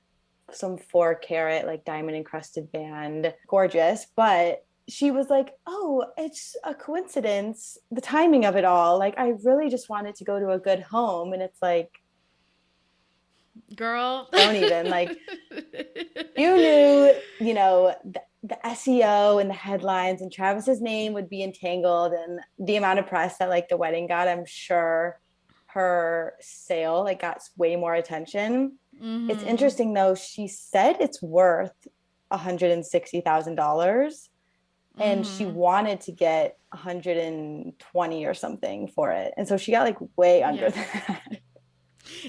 some 4 carat like diamond encrusted band, gorgeous. But she was like, oh, it's a coincidence, the timing of it all. Like, I really just wanted to go to a good home. And it's like, Girl. don't even like, you knew, the SEO and the headlines and Travis's name would be entangled, and the amount of press that like the wedding got, I'm sure her sale like got way more attention. It's Mm-hmm. interesting though, she said it's worth $160,000 and she Mm-hmm. wanted to get 120 or something for it. And so she got like way under Yeah. that.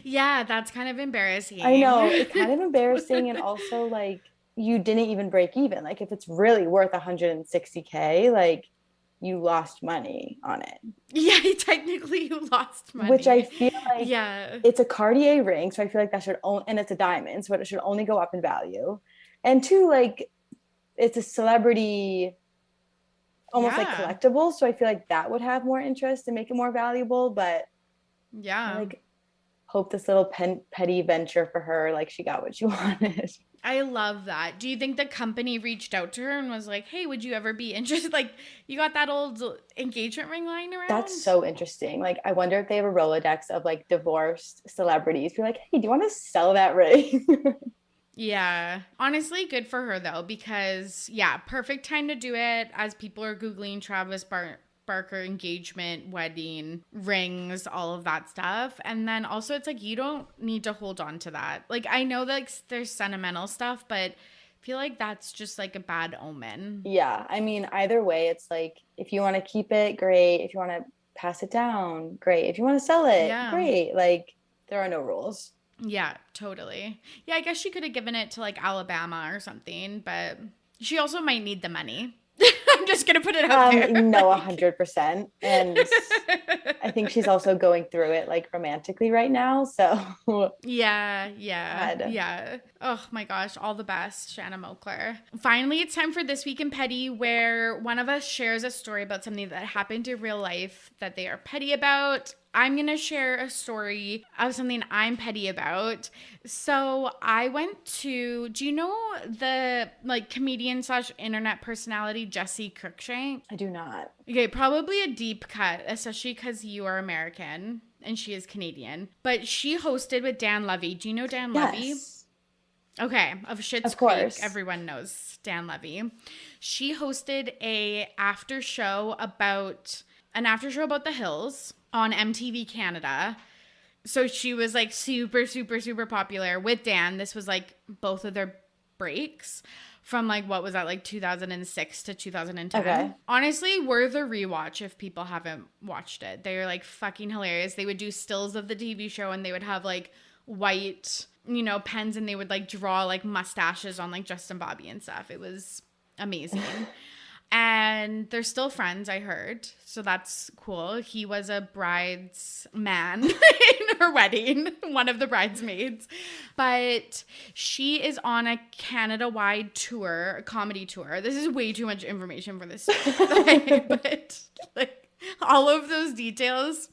Yeah, that's kind of embarrassing. I know, it's kind of embarrassing, and also like you didn't even break even. Like if it's really worth 160K, like you lost money on it. Yeah, technically you lost Which I money. feel like Yeah. it's a Cartier ring, so I feel like that should only, and it's a diamond, so it should only go up in value. And two, like it's a celebrity, almost like Yeah. collectible, so I feel like that would have more interest and make it more valuable. But I Yeah. like hope this little petty venture for her, like she got what she wanted. I love that. Do you think the company reached out to her and was like, "Hey, would you ever be interested? Like, you got that old engagement ring lying That's around?" so interesting. Like I wonder if they have a Rolodex of like divorced celebrities. Be like, hey, do you want to sell that ring? Yeah. Honestly, good for her though, because yeah, perfect time to do it as people are Googling Barker engagement, wedding, rings, all of that stuff. And then also it's like you don't need to hold on to that. Like I know that like, there's sentimental stuff, but I feel like that's just like a bad omen. Yeah, I mean, either way, it's like if you want to keep it, great. If you want to pass it down, great. If you want to sell it, Yeah. great. Like there are no rules. Yeah, totally. Yeah, I guess she could have given it to like Alabama or something, but she also might need the money. I'm just gonna put it out there. No, Like, 100%. And I think she's also going through it like romantically right now. So yeah, yeah, God. yeah. Oh my gosh, all the best, Shanna Mokler. Finally, it's time for This Week in Petty, where one of us shares a story about something that happened in real life that they are petty about. I'm going to share a story of something I'm petty about. So I went to, do you know the like comedian slash internet personality, Jesse Cruikshank? I do not. Okay, probably a deep cut, especially because you are American and she is Canadian. But she hosted with Dan Levy. Do you know Dan Levy? Yes, Okay, of Schitt's of Creek, course. everyone knows Dan Levy. She hosted an after show about the hills on MTV Canada. So she was like super, super, super popular with Dan. This was like both of their breaks from like what was that, like 2006 to 2010. Okay. Honestly, worth a rewatch if people haven't watched it. They're like fucking hilarious. They would do stills of the TV show and they would have like white, pens, and they would like draw like mustaches on like Justin Bobby and stuff. It was amazing. And they're still friends, I heard. So that's cool. He was a bridesman in her wedding, one of the bridesmaids. But she is on a Canada-wide tour, a comedy tour. This is way too much information for this story. But like all of those details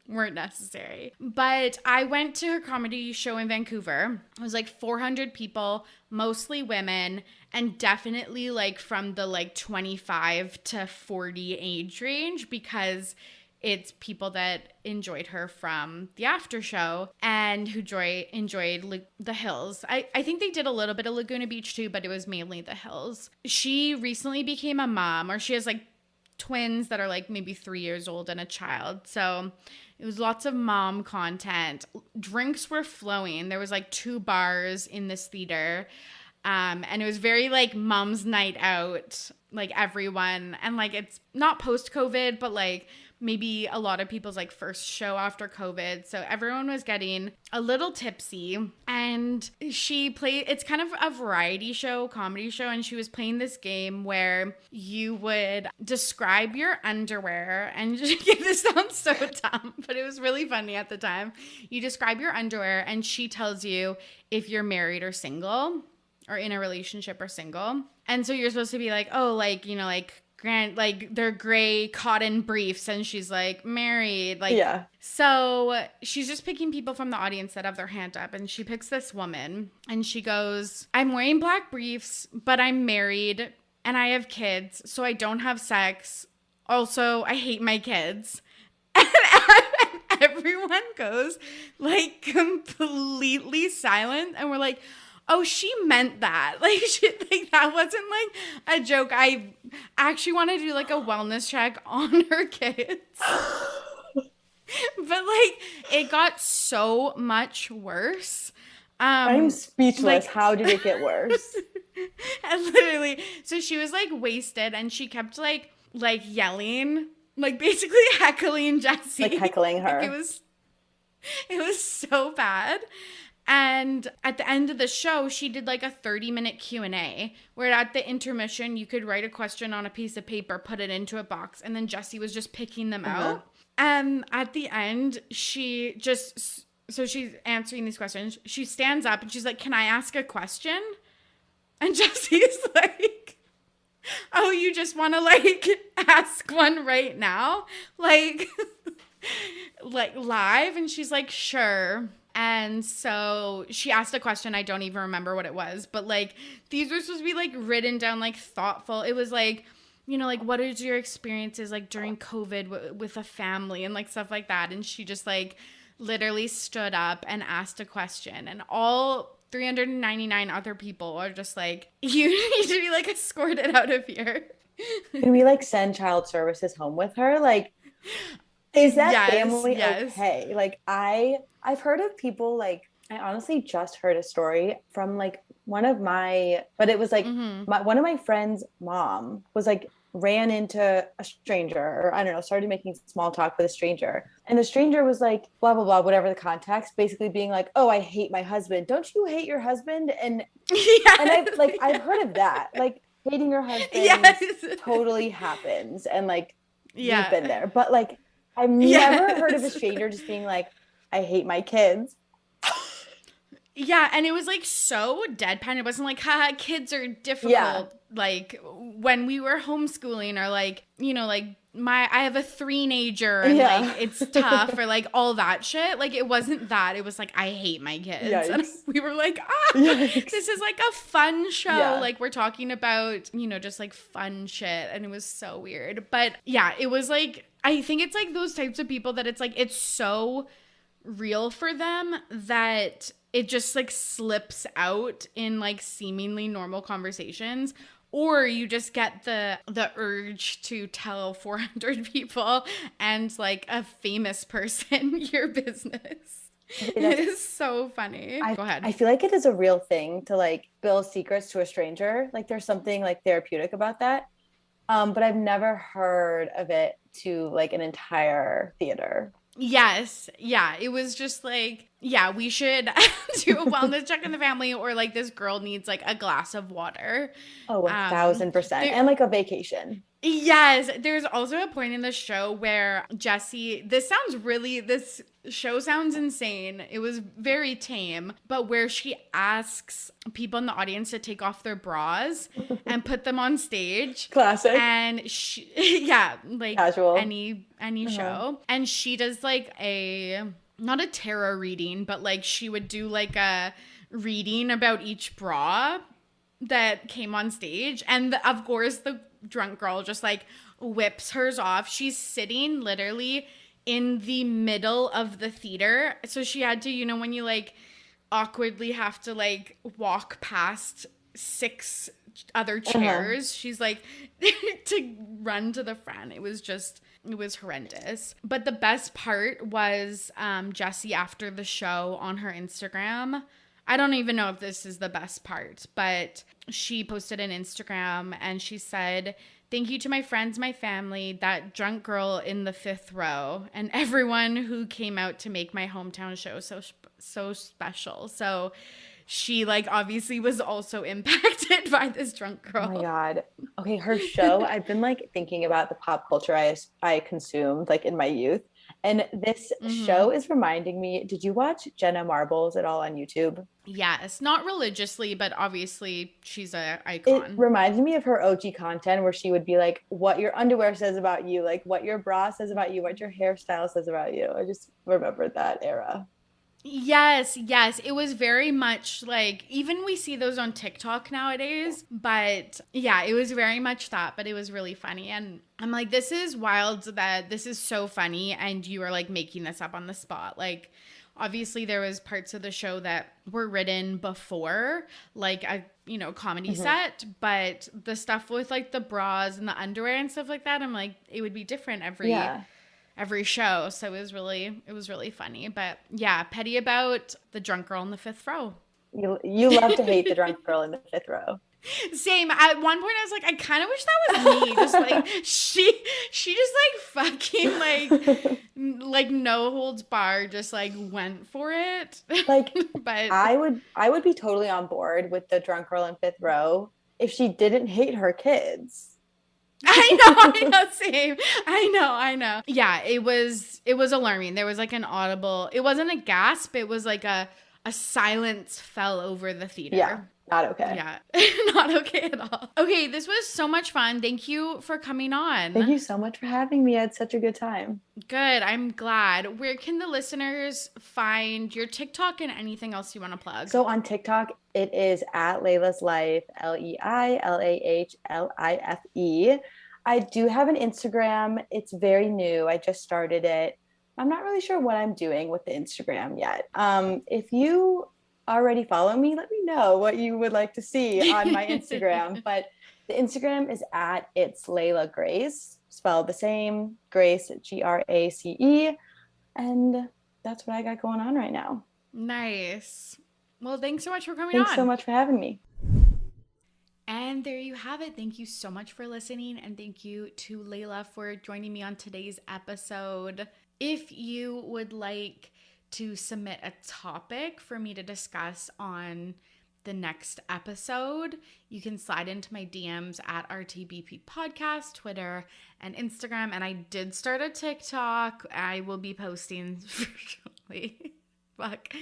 weren't necessary. But I went to her comedy show in Vancouver. It was like 400 people, mostly women, and definitely like from the like 25 to 40 age range, because it's people that enjoyed her from the after show and who enjoyed the hills. I think they did a little bit of Laguna Beach too, but it was mainly the hills. She recently became a mom, or she has like twins that are like maybe 3 years old and a child. So it was lots of mom content. Drinks were flowing. There was like 2 bars in this theater. And it was very like mom's night out, like everyone. And like it's not post-COVID, but like maybe a lot of people's like first show after COVID. So everyone was getting a little tipsy, and it's kind of a variety show, comedy show. And she was playing this game where you would describe your underwear, and this sounds so dumb, but it was really funny at the time. You describe your underwear and she tells you if you're married or single, or in a relationship or single. And so you're supposed to be like, oh, like, like like they're gray cotton briefs, and she's like married, like, Yeah. So she's just picking people from the audience that have their hand up, and she picks this woman and she goes, I'm wearing black briefs, but I'm married and I have kids, so I don't have sex. Also, I hate my kids. And everyone goes like completely silent, and we're like, oh, she meant that. Like, that wasn't like a joke. I actually want to do like a wellness check on her kids. But like, it got so much worse. I'm speechless. Like, How did it get worse? and literally, so she was like wasted, and she kept like yelling, like basically heckling Jessie. Like heckling her. Like, it was It was so bad. And at the end of the show, she did like a 30-minute Q&A where at the intermission, you could write a question on a piece of paper, put it into a box, and then Jessie was just picking them out. And at the end, so she's answering these questions. She stands up and she's like, "Can I ask a question?" And Jessie's like, "Oh, you just want to like ask one right now? Like live?" And she's like, "Sure." And so she asked a question. I don't even remember what it was, but like these were supposed to be like written down, like thoughtful. It was like, you know, like, what is your experiences like during COVID with a family and like stuff like that. And she just like literally stood up and asked a question, and all 399 other people are just like, "You need to be like escorted out of here." Can we like send child services home with her? Like, is that family okay? Like I've heard of people, like I honestly just heard a story from like one of my friend's mom was like ran into a stranger, or I don't know, started making small talk with a stranger. And the stranger was like, blah, blah, blah, whatever the context, basically being like, "Oh, I hate my husband. Don't you hate your husband?" And I've heard of that. Like hating your husband totally happens. And like, you've been there. But like, I've never heard of a stranger just being like, "I hate my kids." Yeah, and it was like so deadpan. It wasn't like, haha, kids are difficult. Like when we were homeschooling, or like, you know, like I have a 3-nager and like it's tough, or like all that shit. Like it wasn't that. It was like, "I hate my kids." Yikes. And we were like, this is like a fun show. Yeah. Like we're talking about, you know, just like fun shit. And it was so weird. But yeah, it was like, I think it's like those types of people that it's like, it's so real for them that it just like slips out in like seemingly normal conversations, or you just get the urge to tell 400 people and like a famous person your business. It is so funny. Go ahead. I feel like it is a real thing to like spill secrets to a stranger. Like there's something like therapeutic about that. But I've never heard of it to like an entire theater. Yes. Yeah. It was just like, yeah, we should do a wellness check in the family, or like this girl needs like a glass of water. Oh, 1,000%. And like a vacation. Yes. There's also a point in the show where Jessie, this show sounds insane. It was very tame, but where she asks people in the audience to take off their bras and put them on stage. Classic. And like casual. Any show. And she does like not a tarot reading, but like she would do like a reading about each bra that came on stage. And of course the drunk girl just like whips hers off. She's sitting literally in the middle of the theater. So she had to, you know, when you like awkwardly have to like walk past 6 other chairs, she's like to run to the front. It was horrendous. But the best part was Jessie after the show on her Instagram. I don't even know if this is the best part, but she posted an Instagram and she said, "Thank you to my friends, my family, that drunk girl in the 5th row, and everyone who came out to make my hometown show so special." So she like obviously was also impacted by this drunk girl. Oh my God. Okay, her show, I've been like thinking about the pop culture I consumed like in my youth. And this show is reminding me, did you watch Jenna Marbles at all on YouTube? Yes, not religiously, but obviously she's an icon. It reminds me of her OG content where she would be like, what your underwear says about you, like what your bra says about you, what your hairstyle says about you. I just remember that era. Yes. It was very much like, even we see those on TikTok nowadays, but yeah, it was very much that, but it was really funny. And I'm like, this is wild that this is so funny and you are like making this up on the spot. Like, obviously there was parts of the show that were written before, like a, you know, comedy set, but the stuff with like the bras and the underwear and stuff like that, I'm like, it would be different every show. So it was really funny. But yeah, petty about the drunk girl in the 5th row. You love to hate the drunk girl in the 5th row. Same. At one point I was like, I kind of wish that was me. Just like she just like fucking like like no holds bar, just like went for it. Like But I would be totally on board with the drunk girl in fifth row if she didn't hate her kids. I know, same. I know. Yeah, it was alarming. There was like an audible, it wasn't a gasp, it was like a silence fell over the theater. Yeah, not okay. Yeah, not okay at all. Okay, this was so much fun. Thank you for coming on. Thank you so much for having me. I had such a good time. Good. I'm glad. Where can the listeners find your TikTok and anything else you want to plug? So on TikTok, it is at Layla's Life, LeilaHlife. I do have an Instagram. It's very new. I just started it. I'm not really sure what I'm doing with the Instagram yet. If you already follow me, let me know what you would like to see on my Instagram. But the Instagram is at It's Layla Grace, spelled the same, Grace, Grace. And that's what I got going on right now. Nice. Well, thanks so much for coming on. Thanks so much for having me. And there you have it. Thank you so much for listening. And thank you to Layla for joining me on today's episode. If you would like to submit a topic for me to discuss on the next episode, you can slide into my DMs at RTBP Podcast, Twitter, and Instagram. And I did start a TikTok. I will be posting shortly. Fuck.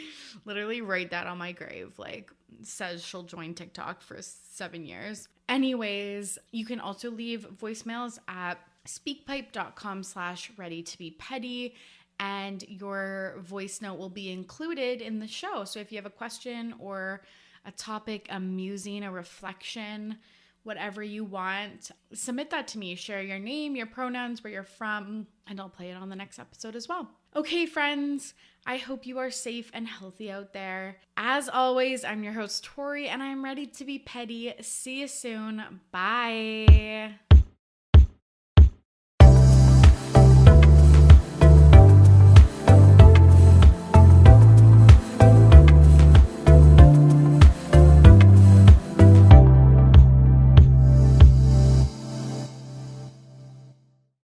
Literally write that on my grave. Like, says she'll join TikTok for 7 years. Anyways, you can also leave voicemails at speakpipe.com/readytobepetty. And your voice note will be included in the show. So if you have a question or a topic, a musing, a reflection, whatever you want, submit that to me. Share your name, your pronouns, where you're from, and I'll play it on the next episode as well. Okay, friends, I hope you are safe and healthy out there. As always, I'm your host, Tori, and I'm ready to be petty. See you soon. Bye.